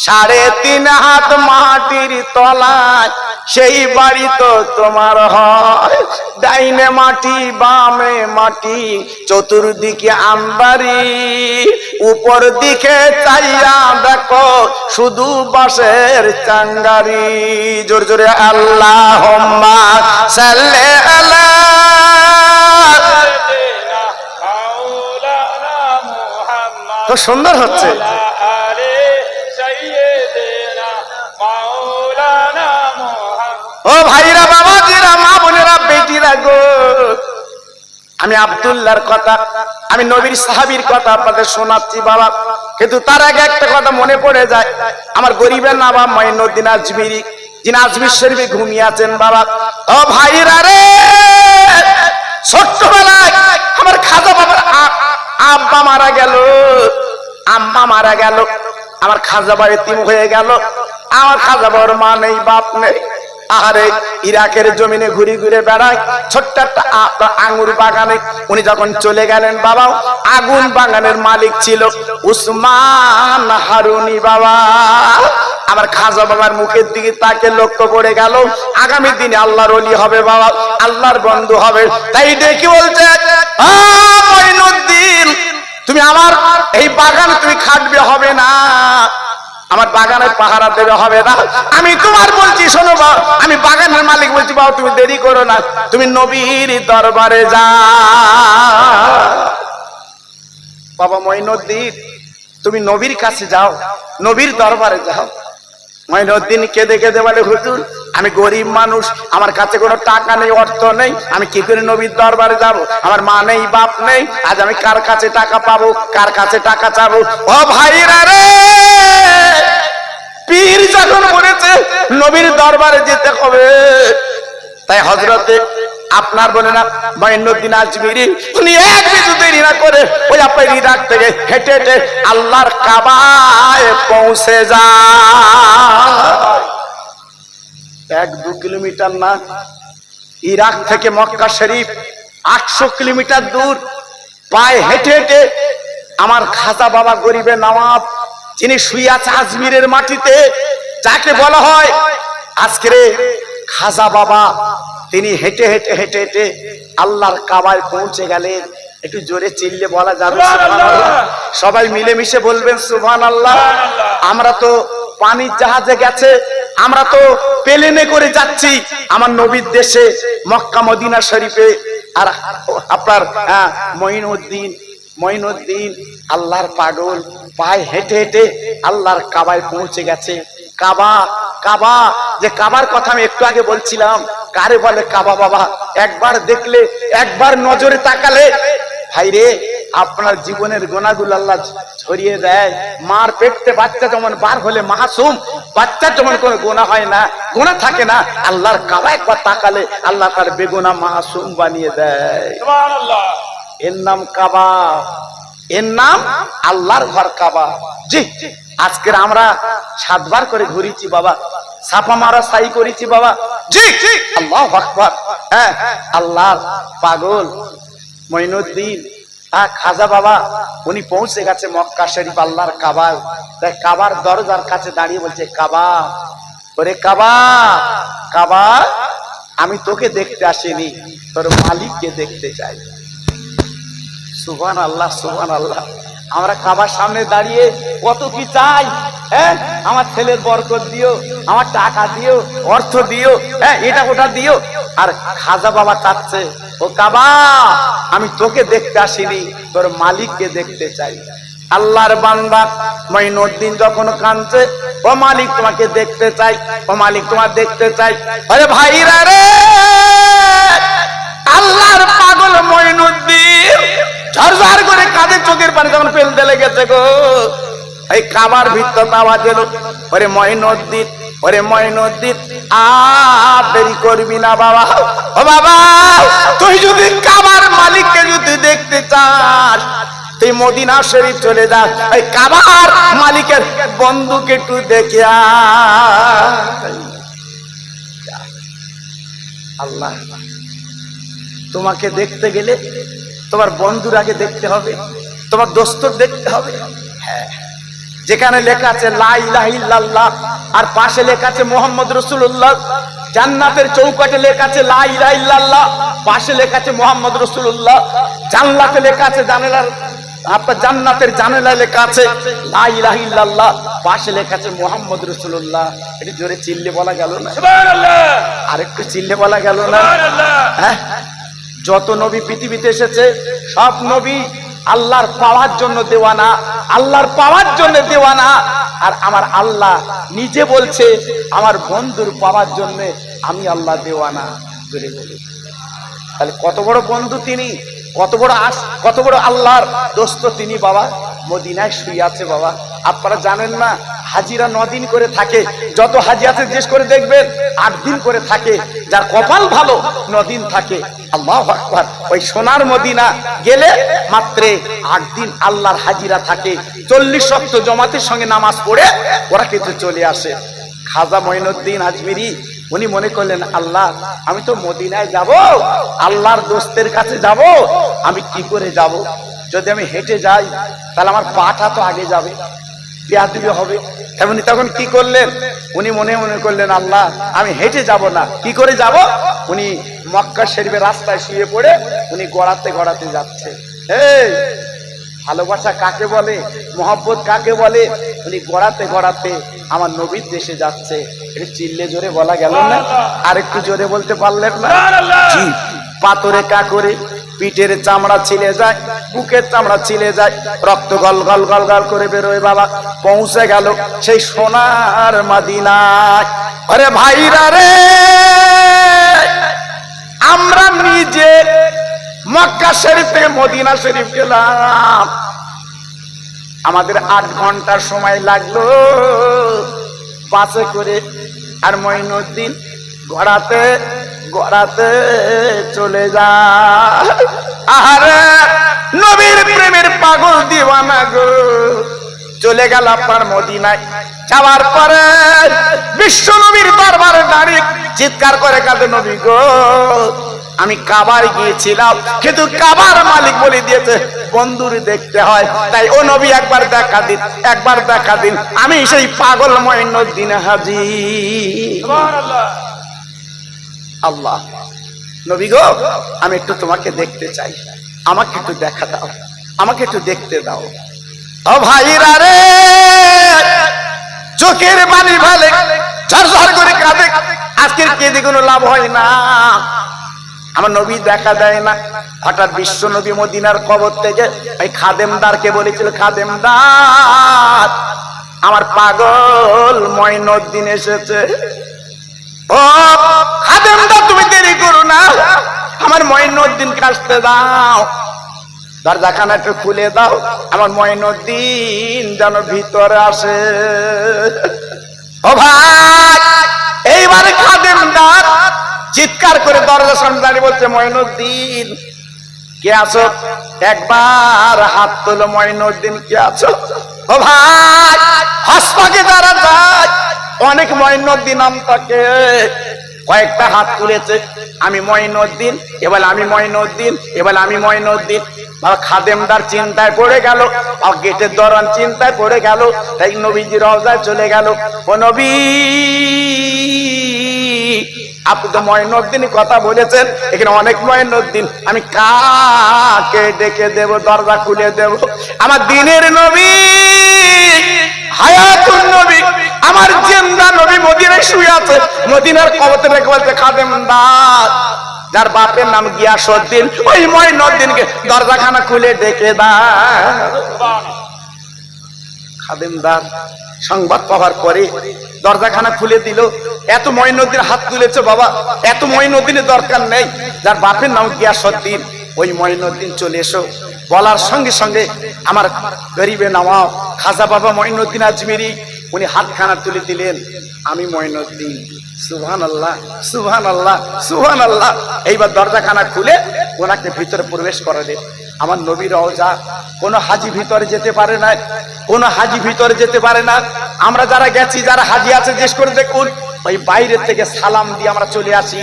3.5 হাত মাটির তলায় সেই বাড়ি তো তোমার হয়। ডাইনে মাটি বামে মাটি চতুর্দিকে আমবাড়ি, উপর দিকে চাইয়া দেখো শুধু বাঁশের চাঙ্গারি। জোরে জোরে আল্লাহুম্মা সাল্লি আলা তো সুন্দর হচ্ছে। ও ভাইরা, বাবাজিরা, মা বোনেরা, বেটিরা গো, আমি আব্দুল্লাহর কথা, আমি নবীর সাহাবীর কথা আপনাদের শোনাচ্ছি বাবা, কিন্তু তার আগে একটা কথা মনে পড়ে যায়। আমার গরিবের নাম মঈনুদ্দিন আজমিরি, যিনি আজমির শরীফে ঘুমিয়ে আছেন বাবা। ও ভাইরা রে, ছোট্টবেলায় আমার খাজা বাবার আব্বা মারা গেল, আম্মা মারা গেল, আমার খাজা বাবা এতিম হয়ে গেল। আমার খাজা বাবার মা নেই, বাপ নেই। আরে ইরাকের জমিনে ঘুরে ঘুরে বেড়ায়, ছোট্ট একটা আঙ্গুর বাগানে উনি যখন চলে গেলেন বাবা, আগুন বাগানের মালিক ছিল উসমান হারুনি বাবা। আমার খাজা বাবার মুখের দিকে তাকে লক্ষ্য করে গেল, আগামী দিনে আল্লাহর ওলি হবে বাবা, আল্লাহর বন্ধু হবে। তাই ডেকে বলছে, মঈনুদ্দিন, তুমি আমার এই বাগান তুমি খাটবে হবে না, আমার বাগানের পাহারা দেবে হবে না। আমি তোমার বলছি শোনো বাবা, আমি বাগানের মালিক বলছি বাবা, তুমি দেরি করো না, তুমি নবীর দরবারে যাও। বাবা মঈনুদ্দিন, তুমি নবীর কাছে যাও, নবীর দরবারে যাও। মঈনুদ্দিন কেঁদে কেঁদে বলে, হুজুর আমি গরিব মানুষ, আমার কাছে কোনো টাকা নেই, অর্থ নেই, আমি কি করে নবীর দরবারে যাব? আমার মা নেই, বাপ নেই, আজ আমি কার কাছে টাকা পাবো, কার কাছে টাকা চাবো? ও ভাইরা রে, পীর যখন বলেছে নবীর দরবারে যেতে হবে, তাই হযরতে আপনার বলে না মঈনুদ্দিন আজমিরি, উনি এক মিনিট দেরি না করে ওই আপনার ইরাক থেকে হেঁটে হেঁটে আল্লাহর কাবায় পৌঁছে যায়। 1-2 কিলোমিটার না, ইরাক থেকে মক্কা শরীফ 800 কিলোমিটার দূর, পায়ে হেঁটে হেঁটে আমার খাজা বাবা গরিবের নওয়াব, যিনি শুয়ে আছে আজমিরের মাটিতে, যাকে বলা হয় আজকের খাজা বাবা, তিনি হেঁটে হেঁটে হেঁটে হেঁটে আল্লাহর কাবায় পৌঁছে গেলেন। একটু জোরে চিল্লে বলা যাবে সুবহানাল্লাহ? সবাই মিলেমিশে বলবেন সুবহানাল্লাহ। আমরা তো পানির জাহাজে গেছে, আমরা তো প্লেনে করে যাচ্ছি আমার নবীর দেশে মক্কা মদিনা শরীফে। আর আপনার মঈনুদ্দিন আল্লাহর পাগল পায়ে হেঁটে হেঁটে আল্লাহর কাবায় পৌঁছে গেছে। কাবা, কাবা, যে কাবার কথা আমি একটু আগে বলছিলাম, কারে বলে কাবা বাবা? একবার দেখলে, একবার নজরে তাকালে ভাইরে আপনার জীবনের গুনাহগুলো আল্লাহ ছড়িয়ে দেয়। মার পেটে বাচ্চা যেমন বার হলে মাসুম, বাচ্চার যেমন কোনো গুনাহ হয় না, গুনাহ থাকে না, আল্লাহর কাবা একবার তাকালে আল্লাহ তার বেগুনাহ মাসুম বানিয়ে দেয়। সুবহানাল্লাহ। এর নাম কাবা, এর নাম আল্লাহর ঘর কাবা। জি, আজকের আমরা 7 বার করে ঘুরেছি বাবা, সাফা মারা সাই করেছি বাবা। জি, আল্লাহু আকবার। হ্যাঁ, আল্লাহর পাগল মঈনুদ্দিন খাজা বাবা, উনি পৌঁছে গেছে মক্কা শরীফ আল্লাহর কাবায়। তাই কাবার দরজার কাছে দাঁড়িয়ে বলছে, কাবা, ওরে কাবা, কাবা, আমি তোকে দেখতে আসিনি, তোর মালিককে দেখতে চাই। সুবহানাল্লাহ, সুবহানাল্লাহ। আমরা কাবার সামনে দাঁড়িয়ে কত কি চাই, হ্যাঁ, আমার ছেলের বরকত দিও, আমার টাকা দিও, অর্থ দিও, হ্যাঁ, এটা ওটা দিও। আর খাজা বাবা চাচ্ছে, ও কাবা, আমি তোকে দেখতে আসিনি, তোর মালিককে দেখতে চাই। আল্লাহর বান্দা মঈনুদ্দিন যখন কাঁদছে, ও মালিক তোমাকে দেখতে চাই, ও মালিক তোমার দেখতে চাই। আরে ভাইরা রে, আল্লাহর পাগল মঈনুদ্দিন ঝরঝর করে কাঁধে চোখের পানি যখন ফেলতে লেগেছে গো, এই কাবার ভিতর আওয়াজ এলো, ওরে মঈনুদ্দিন, ওরে মঈনুদ্দিন, আর দেরি করবি না বাবা। ও বাবা, তুই যদি কাবার মালিককে যদি দেখতে চাস, তুই মদিনা শরীফ চলে যা, এই কাবার মালিকের বন্ধুকে একটু দেখে আয়। আল্লাহ, তোমাকে দেখতে গেলে তোমার বন্ধুর আগে দেখতে হবে, তোমার দোস্তর দেখতে হবে। হ্যাঁ, যেখানে লেখা আছে লা ইলাহা ইল্লাল্লাহ আর পাশে লেখা আছে মুহাম্মদ রাসূলুল্লাহ, জান্নাতের চৌকাঠে লেখা আছে লা ইলাহা ইল্লাল্লাহ, পাশে লেখা আছে মুহাম্মদ রাসূলুল্লাহ। জান্নাতে লেখা আছে জানালার আপনার জান্নাতের জানালায় লেখা আছে লা ইলাহা ইল্লাল্লাহ, পাশে লেখা আছে মুহাম্মদ রাসূলুল্লাহ। এটি জোরে চিল্লে বলা গেল না? সুবহানাল্লাহ। আরেকটু চিল্লে বলা গেল না? সুবহানাল্লাহ। হ্যাঁ, যত নবী পৃথিবীতে এসেছে সব নবী আল্লাহর পাওয়ার জন্য দেওয়ানা, আল্লাহর পাওয়ার জন্য দেওয়ানা। আর আমার আল্লাহ নিজে বলছে আমার বন্ধুর পাওয়ার জন্য আমি আল্লাহ দেওয়ানা। জোরে বলি। তাহলে কত বড় বন্ধু তিনি, কত বড় আল্লাহর দোস্ত তিনি। বাবা মদিনায় শুয়ে আছে বাবা। আপনারা জানেন না হাজিরা 9 দিন করে থাকে, যত হাজি আছে জিজ্ঞেস করে দেখবেন 8 দিন করে থাকে। যার কপাল ভালো 9 দিন থাকে। আল্লাহু আকবার। ওই সোনার মদিনা গেলে মাত্র 8 দিন আল্লাহর হাজিরা থাকে। 40 ওয়াক্ত জামাতের সঙ্গে নামাজ পড়ে ওরা কিন্তু চলে আসে। খাজা মঈনুদ্দিন আজমিরি উনি মনে করলেন আল্লাহ আমি তো মদিনায় যাব, আল্লাহর দোস্তের কাছে যাব, আমি কি করে যাব? যদি আমি হেঁটে যাই তাহলে আমার পাটা তো আগে যাবে, বেয়াদবি হবে। তেমনি তখন কি করলেন উনি মনে করলেন আল্লাহ আমি হেঁটে যাব না, কি করে যাব? উনি মক্কা শরীফের রাস্তায় শুয়ে পড়ে উনি গড়াতে যাচ্ছে। এই ভালোবাসা কাকে বলে, মহব্বত কাকে বলে? উনি গড়াতে আমার নবীর দেশে যাচ্ছে। এটা চিল্লে জোরে বলা গেল না? আর একটু জোরে বলতে পারলেন না? জি। পাথরে কাকরে পিঠের চামড়া ছিলে যায়, বুকের চামড়া ছিলে যায়, রক্ত গল গল গল গল করে বেরোয় বাবা। পৌঁছে গেল সেই সোনার মদিনায়। আরে ভাইরা রে, আমরা নিজে মক্কা শরীফ থেকে মদিনা শরীফ গেলাম, আমাদের 8 ঘন্টার সময় লাগলো বাসে করে। আর মঈনুদ্দিন গড়াতে চলে যায়। আরে নবীর প্রেমের পাগল দিওয়ানা গো চলে গেল আপনার মদিনায়। যাওয়ার পরে বিশ্ব নবীর দরবারে দাঁড়িয়ে চিৎকার করে কাঁদে নবী গো আমি কাবার গিয়েছিলাম, কিন্তু কাবার মালিক বলে দিয়েছে বন্ধুর দেখতে হয়, তাই ও নবী একবার দেখা দিন, আমি সেই পাগল মঈনুদ্দিন হাজির। সুবহানাল্লাহ। আল্লাহ নবী গো আমি একটু তোমাকে দেখতে চাই, আমাকে একটু দেখা দাও, আমাকে একটু দেখতে দাও। ও ভাইরা রে, চোখের পানি ফেলে ঝরঝর করে কাঁদে। আজকের কেঁদে কোনো লাভ হয় না, আমার নবী দেখা দেয় না। হঠাৎ বিশ্ব নবী মদিনার কবর থেকে ওই খাদেমদারকে বলেছিল খাদেমদার আমার পাগল মঈনুদ্দিন এসেছে। ও খাদেমদার তুমি দেরি করো না, আমার মঈনুদ্দিনকে আসতে দাও, দরজাখানা একটু খুলে দাও, আমার মঈনুদ্দিন যেন ভিতরে আসে। ও ভাই, এইবারে খাদেমদার চিৎকার করে দরজার সামনে দাঁড়িয়ে বলছে মঈনুদ্দিন কে আছো? একবার হাত তোলো মঈনুদ্দিন কে আছো? ও ভাই, হাসপাকে যারা যায় অনেক মঈনুদ্দিন নাম থাকে, কয়েকটা হাত তুলেছে আমি মঈনুদ্দিন, এবার আমি মঈনুদ্দিন, এবার আমি মঈনুদ্দিন। বাবা খাদেমদার চিন্তায় পড়ে গেল, আর গেটের দরওয়ান চিন্তায় পড়ে গেল, তাই নবীজি রওজায় চলে গেল। ও নবী আপনি তো মঈনুদ্দিন কথা বলেছেন, এখানে অনেক মঈনুদ্দিন, আমি কাকে ডেকে দেব, দরজা খুলে দেব? আমার দিনের নবী হায়াতুন নবী, আমার জিন্দা নবী মদিনায় শুয়ে আছে, মদিনার কবরে রেখে বলতে খাদেমদার যার বাপের নাম গিয়াসউদ্দিন, ওই মঈনুদ্দিনকে দরজাখানা খুলে ডেকে দাও। খাদেমদার সংবাদ পাওয়ার পরে দরজাখানা খুলে দিল। এত মঈনুদ্দিন হাত তুলেছে বাবা, এত মঈনুদ্দিনের দরকার নেই, যার বাপের নাম গিয়াসউদ্দিন ওই মঈনুদ্দিন চলে এসো। বলার সঙ্গে সঙ্গে আমার গরিবে নওয়াব খাজা বাবা মঈনুদ্দিন আজমিরি উনি হাতখানা তুলে দিলেন, আমি মঈনুদ্দিন। সুবহানাল্লাহ, সুবহানাল্লাহ, সুবহানাল্লাহ। এইবার দরজাখানা খুলে ওনাকে ভিতরে প্রবেশ করালেন। আমার নবীর রওজা, কোন হাজি ভিতরে যেতে পারে না, কোন হাজি ভিতরে যেতে পারে না। আমরা যারা গেছি, যারা হাজি আছে জিজ্ঞেস করে দেখুন, ওই বাইরে থেকে সালাম দিয়ে আমরা চলে আসি।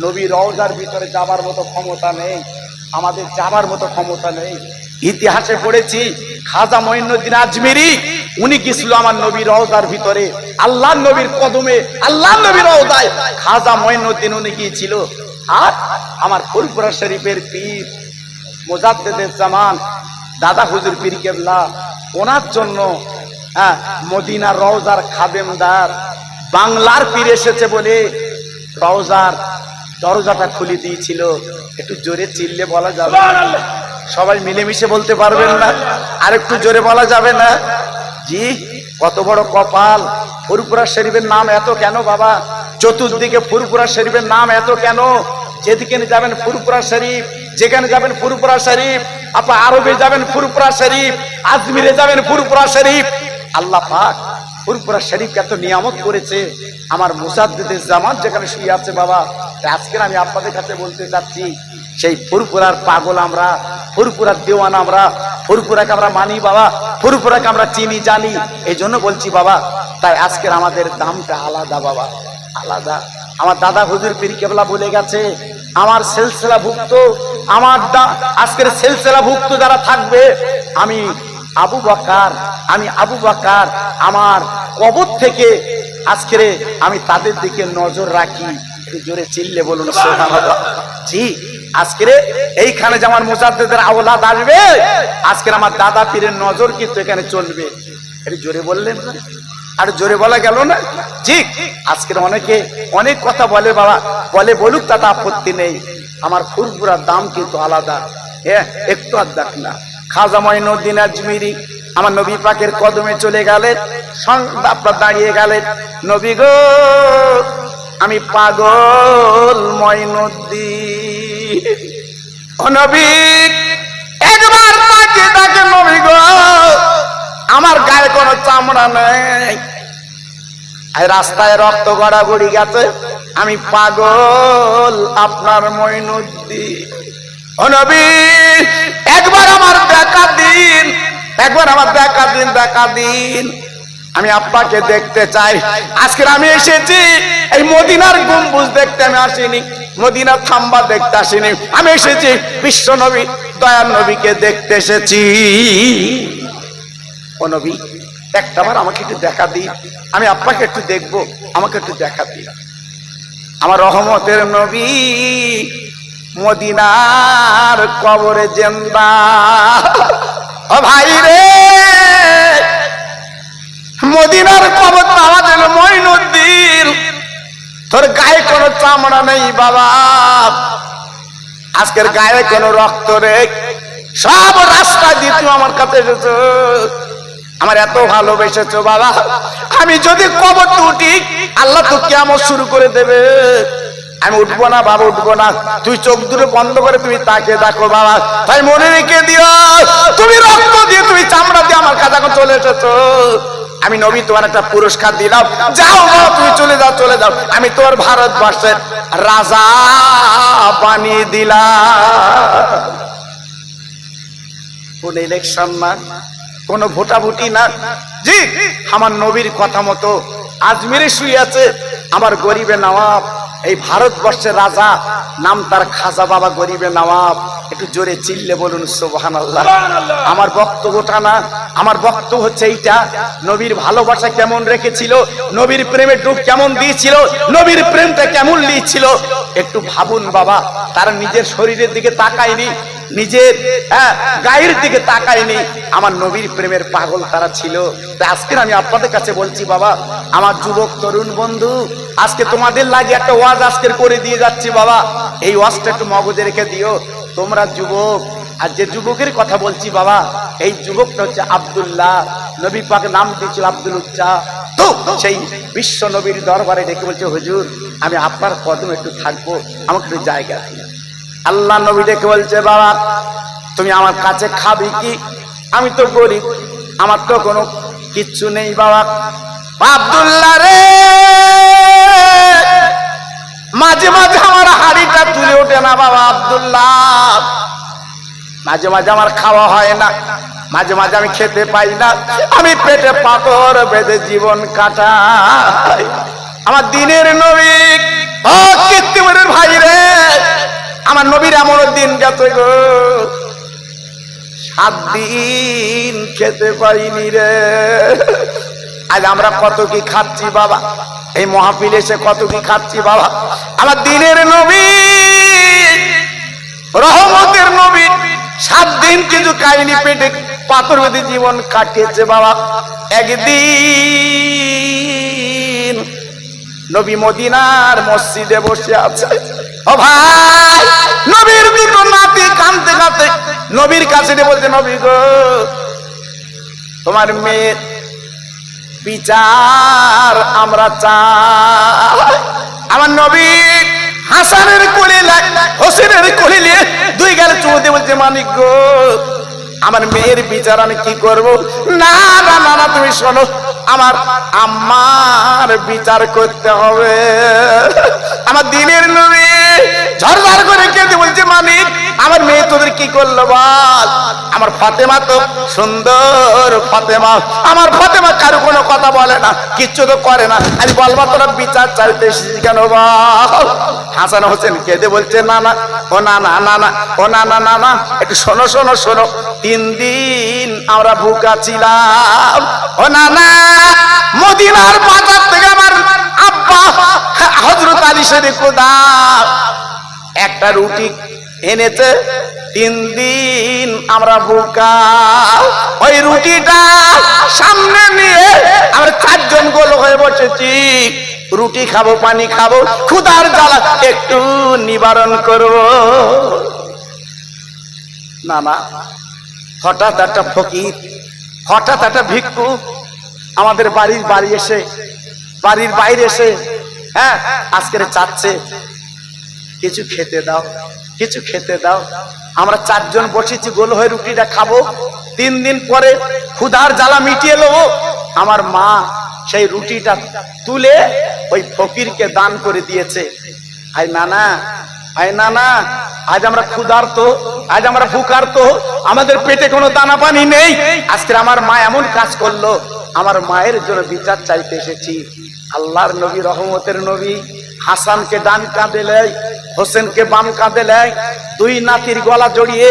নবীর রওজার ভিতরে যাবার মতো ক্ষমতা নেই, আমাদের যাবার মতো ক্ষমতা নেই। ইতিহাসে পড়েছি খাজা মঈনুদ্দিন আজমিরি উনি গেছিল আমার নবীর রওজার ভিতরে, আল্লাহর নবীর কদমে, আল্লাহর নবীর রওজায় খাজা মঈনুদ্দিন উনি গিয়েছিল। আর আমার ফুরফুরা শরীফের পীর মুজাদ্দেদে জামান দাদা হুজুর পীর কেবলা, ওনার জন্য মদিনার রওজার খাদেমদার বাংলার পীর এসেছে বলে রওজার দরজাটা খুলে দিয়েছিল। একটু জোরে চিল্লে বলা যাবে? সবাই মিলেমিশে বলতে পারবেন না? আর একটু জোরে বলা যাবে না? জি, কত বড় কপাল! ফুরফুরা শরীফের নাম এত কেন বাবা? চতুর্দিকে ফুরফুরা শরীফের নাম এত কেন? যেদিকে যাবেন ফুরফুরা শরীফ, যেখানে যাবেন ফুরফুরা শরীফ, আপনি আরবে যাবেন ফুরফুরা শরীফ, আজমিরে যাবেন ফুরফুরা শরীফ। আল্লাহ পাক ফুরফুরা শরীফকে এত নিয়ামত করেছে। আমার মুজাদ্দিদে জামান যেখানে শুয়ে আছে বাবা, আজকে আমি আপনাদের কাছে বলতে চাচ্ছি, সেই ফুরফুরার পাগল আমরা, ফুরফুরার দেওয়ান আমরা, ফুরফুরাকে আমরা মানি বাবা, ফুরফুরাকে আমরা চিনি জানি, এই জন্য বলছি বাবা। তাই আজকের আমাদের দামটা আলাদা বাবা, আলাদা। আমার দাদা হুজুর পীর কেবলা বলে গেছে, আমার সিলসিলা ভুক্ত, আমার আজকের সিলসিলা ভুক্ত যারা থাকবে, আমি আবু বকর, আমার কবর থেকে আজকের আমি তাদের দিকে নজর রাখি। একটু জোরে চিল্লে বলুন সুবহানাল্লাহ। জি, আজকের এইখানে যে আমার মুজাদ্দিদের আওলাদ আসবে, আজকের আমার দাদা পীরের নজর কিন্তু এখানে চলবে। একটু জোরে বললেন না? আর জোরে বলা গেল না? জি, আজকের অনেকে অনেক কথা বলে বাবা, বলে বলুক, তাতে আপত্তি নেই। আমার ফুরফুরার দাম কিন্তু আলাদা, একটু আর দেখ না। খাজা মঈনুদ্দিন আজমিরি আমার নবী পাকের কদমে চলে গেলেন, আপনার দাঁড়িয়ে গেলেন, নবী গো আমি পাগল মঈনুদ্দিন। ও নবী, একবার তাকে ডাকে, নবী গো আমার গায়ে কোনো চামড়া নেই, রাস্তায় রক্ত গড়াগড়ি গেছে, আমি পাগল আপনার মঈনুদ্দিন। ও নবী, একবার আমার দেখা দিন, একবার আমার দেখা দিন, দেখা দিন, আমি আপনাকে দেখতে চাই। আজকে আমি এসেছি এই মদিনার গম্বুজ দেখতে, আমি আসিনি মদিনার খাম্বা দেখতে আসিনি, আমি এসেছি বিশ্ব নবী দয়ার নবীকে দেখতে এসেছি। ও নবী, একটাবার আমাকে একটু দেখা দিন, আমি আপনাকে একটু দেখবো, আমাকে একটু দেখা দিন। আমার রহমতের নবী মদিনার কবরে জিন্দা। ও ভাই রে, মদিনার কবর আওয়াজ হলো, মঈনুদ্দিন তোর গায়ে কোনো চামড়া নেই বাবা, আজকের গায়ে কোনো রক্ত রে, সব রাস্তা দিয়ে তুমি আমার কাছে এসেছো, আমার এত ভালোবেসেছো বাবা, আমি যদি কবর উঠি আল্লাহ তো কিয়ামত শুরু করে দেবে, আমি উঠবো না বাবা, উঠবো না, তুই চোখ দুটো বন্ধ করে তুমি তাকে দেখো বাবা। তাই মনে রেখে দিও, তুমি রক্ত দিয়ে, তুমি চামড়া দিয়ে আমার কাছে এখন চলে এসেছো, আমি নবী তোমার একটা পুরস্কার দিলাম, যাও বাবা তুমি চলে যাও, চলে যাও, আমি তোর ভারতবর্ষের রাজা বানিয়ে দিলাম। কোন ইলেকশন না, কোন ভোটাভুটি না, জি আমার নবীর কথা মতো আজমিরে শুয়ে আছে আমার গরিবে নওয়াব, এই ভারতবর্ষের রাজা, নাম তার খাজা বাবা গরিবে নওয়াব। একটু জোরে চিল্লে বলুন সুবহানাল্লাহ। আমার বক্তব্যটা না, আমার বক্তব্য হচ্ছে এইটা, নবীর ভালোবাসা কেমন রেখেছিল, নবীর প্রেমে ডুব কেমন দিয়েছিল, নবীর প্রেমটা কেমন লিয়েছিল, একটু ভাবুন বাবা। তারা নিজের শরীরের দিকে তাকায়নি, নিজের গায়ের দিকে তাকায়নি, আমার নবীর প্রেমের পাগল তারা ছিল। আজকে আমি আপনাদের কাছে বলছি বাবা, আমার যুবক তরুণ বন্ধু, আজকে তোমাদের লাগে একটা ওয়াজ আজকে করে দিয়ে যাচ্ছি বাবা, এই ওয়াজটা একটু মগজে রেখে দিও। তোমরা যুবক, আর যে যুবকের কথা বলছি বাবা, এই যুবকটা হচ্ছে আব্দুল্লাহ, নবী পাক নাম দিয়েছিল আব্দুল উজ্জা। তো সেই বিশ্ব নবীর দরবারে ডেকে বলছে, হুজুর আমি আপনার কদম একটু থাকবো, আমাকে একটু জায়গা দিন। আল্লাহ নবী ডেকে বলছে, বাবা তুমি আমার কাছে খাবি কি, আমি তো গরিব, আমার তো কোনো কিচ্ছু নেই বাবা। আব্দুল্লাহ রে, মাঝে মাঝে আমার হাড়িটা তুলে ওঠে না বাবা আব্দুল্লাহ, মাঝে মাঝে আমার খাওয়া হয় না, মাঝে মাঝে আমি খেতে পাই না, আমি পেটে পাথর বেঁধে জীবন কাটাই। আমার দিনের নবী, ও কীর্তিমনের ভাই রে, আমার নবীর এমন দিন গেছে গো, 7 দিন খেতে পাইনি রে। আজ আমরা কত কি খাচ্ছি বাবা, এই মাহফিলে এসে কত কি খাচ্ছি বাবা। আমার দিনের নবী, রহমতের নবী 7 দিন কিছু খাইনি, পেটে পাথর বেঁধে জীবন কাটিয়েছে বাবা। একদিন নবী মদিনার মসজিদে বসে আছে। ও ভাই, নবীর দুটো নাতি কাঁদতে কাঁদতে নবীর কাছে বলছে, নবী গো, তোমার মেয়ের বিচার আমরা চাই। আমার নবী হাসানের কোলে হোসেনের কোলে নিয়ে 2 গালে চুমু দিয়ে বলছে, মালিক গো, আমার মেয়ের বিচার আমি কি করব? না না না না, তুমি শোনো, আমার আম্মার বিচার করতে হবে। আমার দিনের নবী ঝরঝর করে কেঁদে বলছে, মালিক, আমার মেয়ে তোদের কি করলো বল? আমার ফাতেমা তো সুন্দর ফাতেমা, আমার ফাতেমা কারো কোনো কথা বলে না, কিচ্ছু তো করে না, আজ বলবা তোরা বিচার চাইতে এসেছিস কেন বল? হাসান হোসেন কেঁদে বলছে, না না, ও না না না না, ও না না না না, একটু শোনো শোনো শোনো, 3 দিন আমরা ভুকা ছিলাম। ও না না, মদিনার বাজার থেকে আমার আব্বা হযরত আলী শরীফ খোদা একটা রুটি এনেছে, 3 দিন আমরা ভুকা। ওই রুটিটা সামনে নিয়ে আমরা 4 জন গোল হয়ে বসেছি, রুটি খাবো, পানি খাবো, ক্ষুধার জ্বালা একটু নিবারণ করব। না না, হঠাৎ একটা ফকির, হঠাৎ একটা ভিক্ষু আমাদের বাড়ির বাইরে এসে হ্যাঁ আজকে চাচ্ছে, কিছু খেতে দাও, কিছু খেতে দাও। আমরা 4 জন বসেছি, গোল হয়ে রুটিটা খাবো, 3 দিন পরে ক্ষুধার জ্বালা মিটিয়ে নেবো। আমার মা সেই রুটিটা তুলে ওই ফকিরকে দান করে দিয়েছে। আয় নানা, আয় নানা, আজ আমরা ক্ষুধার্ত, আজ আমরা ভুকার্ত, আমাদের পেটে কোনো দানা পানি নেই, আজকে আমার মা এমন কাজ করলো, আমার মায়ের জন্য বিচার চাইতে এসেছি। আল্লাহর নবী, রহমতের নবী হাসানকে ডান কাঁধে লেয়, হোসেনকে বাম কাঁধে লেয়, 2 নাতির গলা জড়িয়ে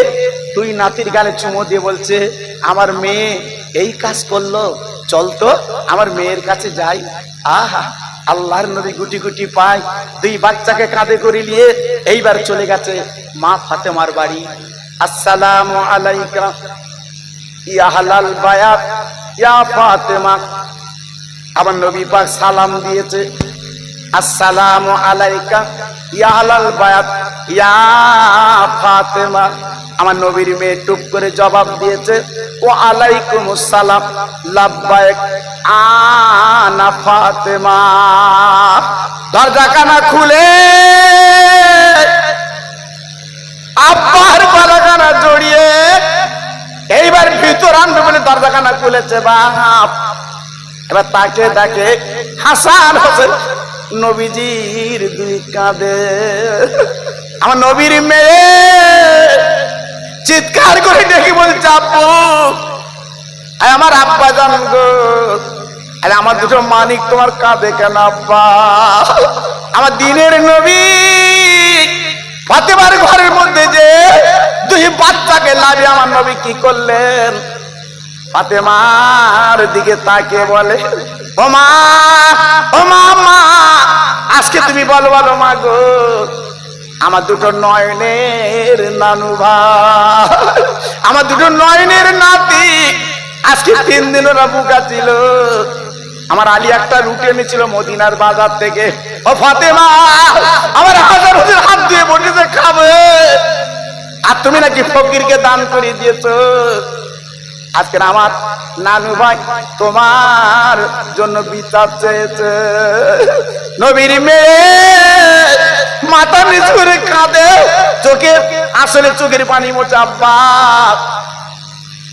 2 নাতির গালে চুমো দিয়ে বলছে, আমার মেয়ে এই কাজ করলো, চল তো আমার মেয়ের কাছে যাই। আহা, আল্লাহর নবী গুটি গুটি পায় 2 বাচ্চাকে কাঁধে করে নিয়ে এইবার চলে গেছে মা ফাতেমার বাড়ি। আসসালামু আলাইকা ইয়া আহলাল বায়াত ইয়া ফাতেমা। আমার নবী পাক সালাম দিয়েছে, আসসালামু আলাইকা ইয়া আহলাল বায়াত ইয়া ফাতেমা। আমার নবীর মেয়ে টুপ করে জবাব দিয়েছে, ওয়া আলাইকুমুস সালাম লাব্বাইক আনা ফাতেমা। দরজাখানা খুলে আব্বার গলাখানা জড়িয়ে এইবার ভিতর আনবে বলে দরজাখানা খুলেছে বাপ। এবার তাকে তাকে হাসান হোসেন নবীজির 2 কাঁধে। আমার নবীর মেয়ে চিৎকার করে ডেকে বলছে, আব্বু, আমার আব্বা জান গো, আরে আমার 2টো মানিক তোমার কাঁধে কেন আব্বা? আমার দিনের নবী ফাতেমার ঘরের মধ্যে যে 2 বাচ্চাকে লাভে আমার নবী কি করলেন? ফাতেমার দিকে তাকে বলে, ও মা, ও মা, আজকে তুমি বলো বলো মা গো, আমার 2টো নয়নের নানু ভাই, আমার 2টো নয়নের নাতি আজকে 3 দিন ওরা বুকা ছিল। আমার আলী একটা রুটি এনেছিল মদিনার বাজার থেকে। ও ফাতেমা, আমার হাজার হাজার হাত দিয়ে বসেছে খাবে, আর তুমি নাকি ফকিরকে দান করে দিয়েছো। আজকে আমার নানু ভাই তোমার জন্য বিচার চেয়েছে। নবীর মেয়ে মাথা নিচ করে কাঁদে, চোখে আসলে চোখের পানি মোচা। আব্বা,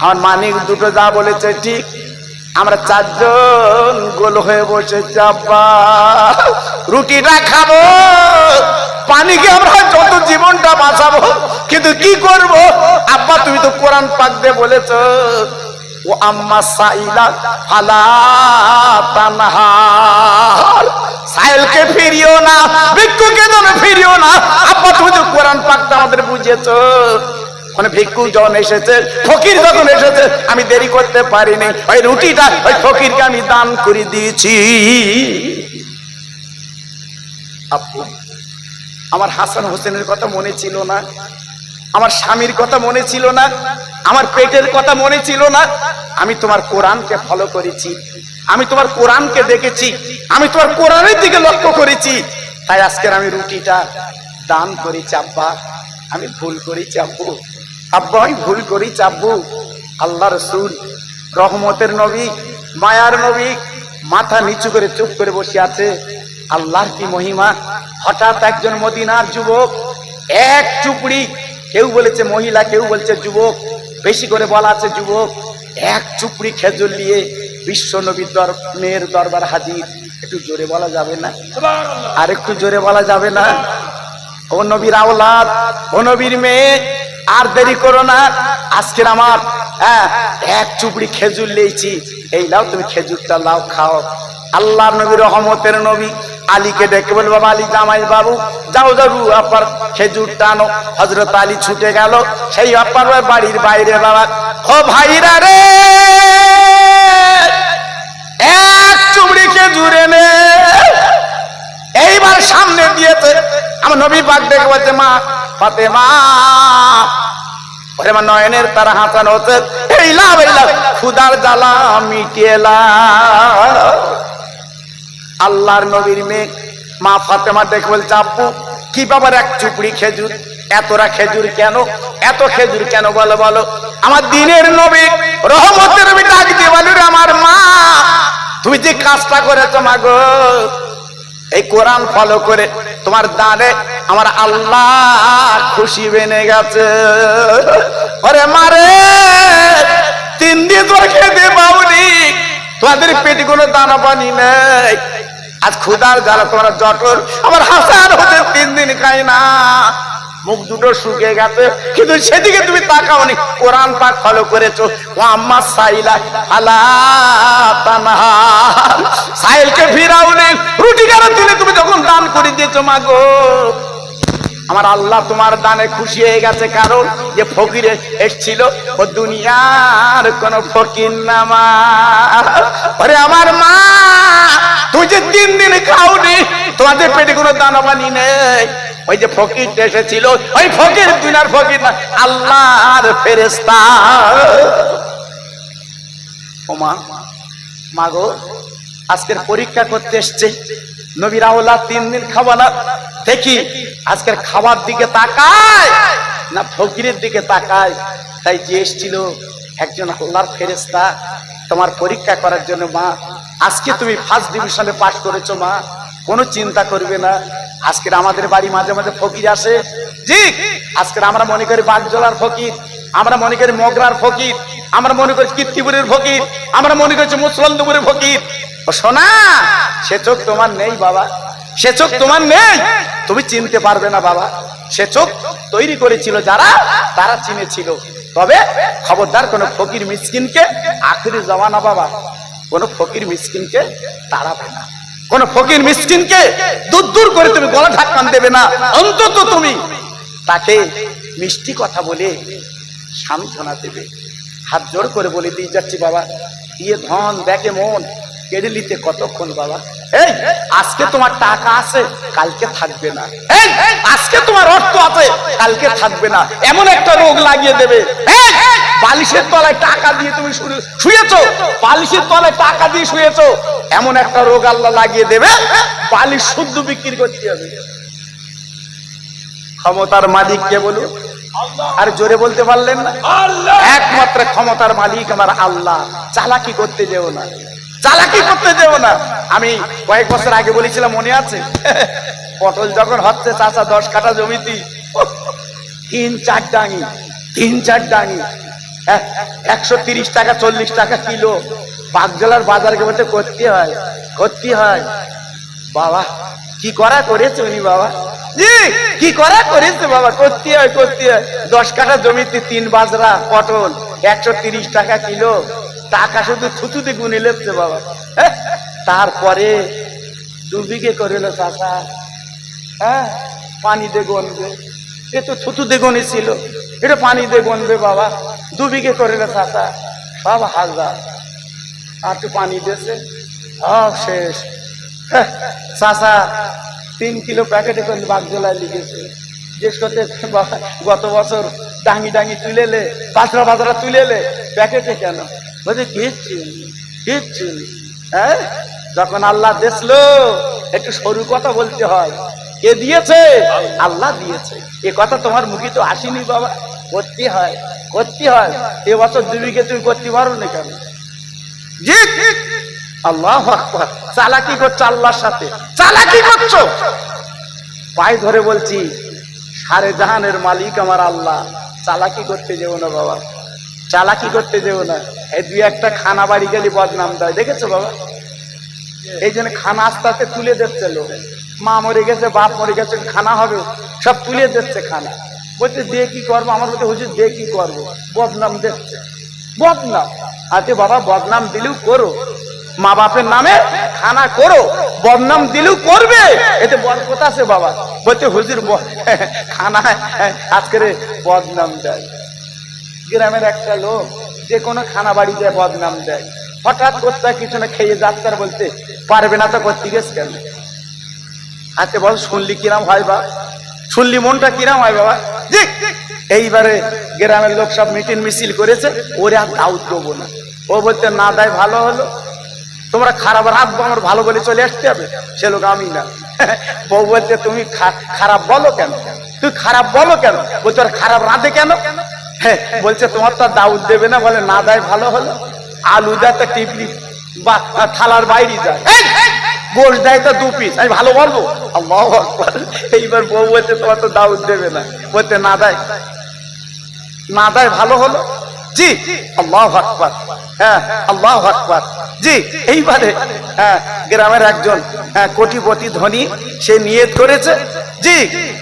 আমার মানিক 2টো যা বলেছে ঠিক, আমরা 4 জন গোল হয়ে বসেছি আব্বা, রুটিটা খাবো, পানিকে আমরা যত জীবনটা বাঁচাবো, কিন্তু কি করব আব্বা? তুমি তো কোরআন পাক দিয়ে বলেছো, ও আম্মা সাইলা ফালা তানহার, সাইলকে ফিরিও না, ভিক্ষুকে যেন ফিরিও না। আব্বা, তুমি তো কোরআন পাকটা আমাদের বুঝিয়েছো, মানে ভিক্ষু যখন এসেছে, ফকির যখন এসেছে, আমি দেরি করতে পারিনি, ওই রুটিটা ওই ফকিরকে আমি দান করে দিয়েছি। আব্বু, আমার হাসান হোসেনের কথা মনে ছিল না, আমার স্বামীর কথা মনে ছিল না, আমার পেটের কথা মনে ছিল না। আমি তোমার কোরআনকে ফলো করেছি, আমি তোমার কোরআনকে দেখেছি, আমি তোমার কোরআনের দিকে লক্ষ্য করেছি, তাই আজকের আমি রুটিটা দান করেছি। আব্বা, আমি ভুল করেছি আব্বু, আব্বা আমি ভুল করেছি আব্বু। আল্লাহ রসুল রহমতের নবী, মায়ার নবী মাথা নিচু করে চুপ করে বসে আছে। আল্লাহর কি মহিমা! হঠাৎ একজন মদিনার যুবক, এক চুপড়ি, কেউ বলেছে মহিলা, কেউ বলছে যুবক, বেশি করে বলা আছে যুবক, এক চুপড়ি খেজুর নিয়ে বিশ্ব নবীর মেয়ের দরবার হাজির। একটু জোরে বলা যাবে না? আর একটু জোরে বলা যাবে না? ও নবীর আওলাদ, ও নবীর মেয়ে, আর দেরি করো না, আজকের আমার এক চুপড়ি খেজুর নিয়েছি, এই লাও, তুমি খেজুরটা লাও, খাও। আল্লাহর নবী রহমতের নবী আলীকে ডেকে বল, বাবা আলী জামাই বাবু, যাও যাও আপার খেজুরটা আনো। হযরত আলী ছুটে গেল সেই আপার বাড়ির বাইরে। বাবা, ও ভাইরা রে, এক চুমড়ি খেজুর এনে এইবার সামনে দিয়েছে। আমার নবী পাক ডেকে বলছে, মা ফাতেমা, ওরে মা নয়নের তারা হাসান হচ্ছে, এই লাভ, এই লাভ, ক্ষুধার জ্বালা মিটিয়ে লাও। আল্লাহর নবীর মেয়ে মা ফাতেমা দেখে বলছে, আব্বু কি বাবার এক চুপড়ি খেজুর, এতটা খেজুর কেন, এত খেজুর কেন, বলো বলো। আমার দিনের নবী রহমতের নবী ডাক দিয়ে বলে, আমার মা, তুমি যে কাজটা করেছো মা গো, এই কোরআন ফলো করে তোমার দানে আমার আল্লাহ খুশি বেনে গেছে। ওরে মারে, 3 দিন তোর খেতে পাওনি, তোমাদের পেটে কোনো দানা পানি নেই, আজ ক্ষুধার জ্বালা তোমার জটর। আমার হাসান হতে 3 দিন খাই না, মুখ দুটো শুকিয়ে গেছে, কিন্তু সেদিকে তুমি তাকাওনি, কোরআন পাক ফলো করেছো। ও আম্মা সাইলা আলা তানহা, সাইলকে ফিরাওনি, রুটি কেন তুলে তুমি যখন দান করে দিয়েছো মা গো, আমার আল্লাহ তোমার দানে খুশি হয়ে গেছে। কারণ যে ফকির এসেছিল ও দুনিয়ার কোন ফকির না মা। আরে আমার মা, তুই যে 3 দিন খাওনি, তোমাদের পেটে কোনো দানা পানি নেই, ওই যে ফকির এসেছিল, ওই ফকির দুনিয়ার ফকির না, আল্লাহর ফেরেশতা। ও মা, মা গো, আজকের পরীক্ষা করতে এসছে নবীর আওলাদ, 3 দিন খাবো না, দেখি আজকের খাবার দিকে তাকায় না ফকিরের দিকে তাকায়। তাই যে এসেছিল একজন আল্লাহর ফেরেশতা তোমার পরীক্ষা করার জন্য। মা, আজকে তুমি 1st ডিভিশনে পাস করেছো মা, কোনো চিন্তা করবে না। আজকের আমাদের বাড়ি মাঝে মাঝে ফকির আসে, জি, আজকের আমরা মনে করি বাগজলার ফকির, আমরা মনে করি মগরার ফকির, আমরা মনে করি কীর্তিপুরের ফকির, আমরা মনে করছি মুসলন্দপুরের ফকির। ও সোনা, সে চোখ তোমার নেই বাবা, সে চোখ তোমার নেই, তুমি চিনতে পারবে না বাবা। সে চোখ তৈরি করেছিল যারা, তারা চিনেছিল। তবে খবরদার কোন ফকির মিসকিনকে আখিরি জামানা বাবা, কোন ফকির মিসকিনকে তাড়াবে না, কোন ফকির মিসকিনকে দূর দূর করে তুমি গলা ধাক্কান দেবে না। অন্তত তুমি তাকে মিষ্টি কথা বলে সান্ত্বনা দেবে। হাত জোর করে বলে দিয়ে যাচ্ছি বাবা, দিয়ে ধন দেখে মন কেড়ে নিতে কতক্ষণ বাবা। এই আজকে তোমার টাকা আছে, কালকে থাকবে না। এই আজকে তোমার অর্থ আছে, কালকে থাকবে না। এমন একটা রোগ লাগিয়ে দেবে। বালিশের তলায় টাকা দিয়ে তুমি শুয়েছো, বালিশের তলায় টাকা দিয়ে শুয়েছো, এমন একটা রোগ আল্লাহ লাগিয়ে দেবে, বালিশ শুদ্ধ বিক্রি করতে হবে। ক্ষমতার মালিক কে বলুন? আর জোরে বলতে পারলেন না? একমাত্র ক্ষমতার মালিক আমার আল্লাহ। চালাকি করতে যেও না, চালাকি করতে যেও না। আমি কয়েক বছর আগে বলেছিলাম, মনে আছে? পটল যখন হচ্ছে চাচা 10 কাঠা জমিতে 3-4 ডাঙি, 3-4 ডাঙি, 130 টাকা 40 টাকা কিলো। বাগজলার বাজার বলতে করতে হয়, করতে হয় বাবা। কি করা করেছে উনি বাবা, জি কি করা করেছে বাবা, করতে হয়, করতে হয়। 10 কাঠা জমিতে 3 বাজরা পটল, 130 টাকা কিলো। টাকা শুধু থুতুতে গুনে লেছে বাবা। তারপরে 2 বিঘে করিল চাষা, পানি দিয়ে গনবে, এ তো থুতু দিয়ে গনেছিল। এটা পানি দিয়ে গনবে বাবা, 2 বিঘে করে রে চাচা, সব হাজার। আর একটু পানি দিয়েছে, সব শেষ। চাচা 3 কিলো প্যাকেটে করে বাগজোলায় লিখেছে। জিজ্ঞেস করতে, গত বছর ডাঙি ডাঙি তুলেলে, বাজরা বাজরা তুলেলে, প্যাকেটে কেন? বলছে কিচ্ছু কিচ্ছু। হ্যাঁ, যখন আল্লাহ দিয়েছিল একটু সরু কথা বলতে হয়। কে দিয়েছে? আল্লাহ দিয়েছে। এ কথা তোমার মুখে তো আসেনি বাবা। করতে হয়, করতে হয়। এবছর 2 বিঘে তুমি করতে পারো না কেন? জি, আল্লাহু আকবার। চালাকি করছো আল্লাহর সাথে, চালাকি করছো। পায়ে ধরে বলছি, সারে জাহানের মালিক আমার আল্লাহ। চালাকি করতে যেও না বাবা, চালাকি করতে যেও না। এই 2-1টা খানা বাড়ি গেলে বদনাম দেয়, দেখেছো বাবা? এই জন্য খানা আস্তে আস্তে তুলে দিচ্ছে লোক। মা মরে গেছে, বাপ মরে গেছে, খানা হবে, সব তুলে দিচ্ছে খানা। বলছে দিয়ে কি করবো? আমার মধ্যে হুজুর দিয়ে কি করবো? বদনাম দিচ্ছে, বদনাম। আচ্ছা বাবা, বদনাম দিলেও করো, মা বাপের নামে খানা করো, বদনাম দিলেও করবে, এতে বরকত আছে বাবা। বলছে হুজুর খানা আজকের বদনাম দেয়। গ্রামের একটা লোক যে কোনো খানা বাড়ি যায় বদনাম দেয়। হঠাৎ করতে কিছু না খেয়ে যাচ্ছে, আর বলতে পারবে না তো করতে গেছে কেন? আচ্ছা বল, শুনলি কিরাম হয় বা? শুনলি মনটা কিরাম হয় বাবা? জি। এইবারে গ্রামের লোক সব মিটিং মিছিল করেছে, ওরে আর দাউদ দেবো না। ও বলতে না দেয় ভালো হলো, তোমরা খারাপ রাখবো, আমার ভালো বলে চলে আসতে হবে। সে লোক আমি না। বউ বলতে তুমি খারাপ বলো কেন? তুই খারাপ বলো কেন? বলতে খারাপ রাঁধে কেন? বলছে তোমার তো দাউদ দেবে না, বলে না দেয় ভালো হলো। আলু দেয় তো টিপলি বা থালার বাইরে যায়, গোশ দেয় তো 2 পিস, আমি ভালো বলবো? আল্লাহু আকবার। এইবার বউ বলছে তোমার তো দাউদ দেবে না, বলতে না দেয়, না দেয় ভালো হলো। জি, আল্লাহু আকবার। হ্যাঁ, আল্লাহু আকবার। জি। এইবারে গ্রামের একজন কোটিপতি ধনী, সে নিয়ত করেছে, জি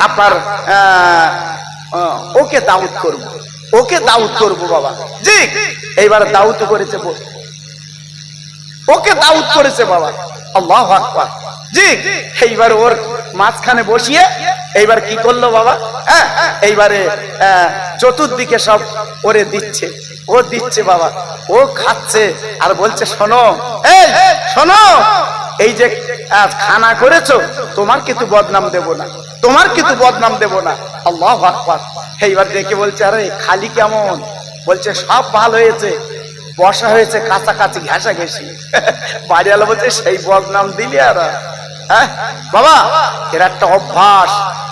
আপনার ওকে দাউদ করব, ওকে দাউদ করব বাবা। জি। এইবার দাউদ করেছে, ওকে দাউদ করেছে বাবা। আল্লাহু আকবার। জি। এইবার ওর মাঝখানে বসিয়ে এইবার কি করলো বাবা? এইবারে চতুর্দিকে সব ওরে দিচ্ছে, ও দিচ্ছে বাবা, ও খাচ্ছে আর বলছে শোনো, এই শোনো, এই যে খানা করেছো, তোমার কিন্তু বদনাম দেব না, তোমার কিন্তু বদনাম দেব না। আল্লাহু আকবার। এইবার দেখে বলছে আরে খালি কেমন? বলছে সব ভালো হয়েছে, বসা হয়েছে কাছাকাছি, ঘেঁষা ঘেঁষি। বাড়িওয়ালা বলছে সেই বদনাম দিলি আর? হ্যাঁ বাবা, এর একটা অভ্যাস,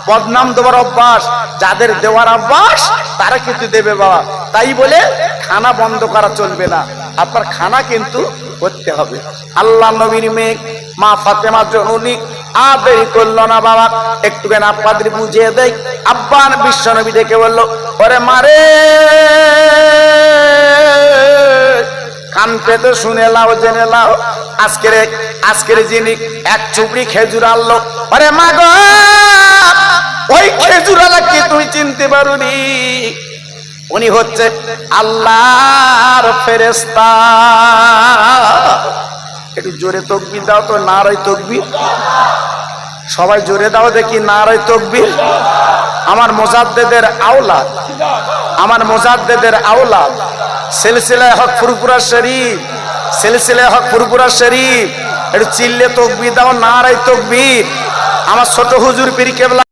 বদনাম দেওয়ার অভ্যাস। যাদের দেওয়ার অভ্যাস তারা কিন্তু দেবে বাবা। তাই বলে খানা বন্ধ করা চলবে না, আপনার খানা কিন্তু করতে হবে। আল্লাহ নবীর মেয়ে মা ফাতেমা জননী আদেই করলো না বাবা, একটুখানি আপনাদের বুঝিয়ে দেয়। আব্বান বিশ্ব নবী ডেকে বললো, ওরে মারে, কান পেতে শুনে লাও, জেনে লাও, আজকের যিনি 1 চুবড়ি খেজুর আনলো, আরে মা গো, ওই খেজুর আলাকে তুমি চিনতে পারোনি, উনি হচ্ছে আল্লাহর ফেরেশতা। একটু জোরে তাকবীর দাও তো, নারায়ে তাকবীর। সবাই জোরে দাও দেখি, নারায়ে তাকবীর। আমার মুজাদ্দেদের আওলাদ, আমার মুজাদ্দেদের আওলাদ, সিলসিলায়ে হক ফুরফুরা শরীফ, সিলসিলায়ে হক ফুরফুরা শরীফ। একটু চিল্লে তাকবীর দাও, নারায়ে তাকবীর। আমার ছোট হুজুর পীর কেবলা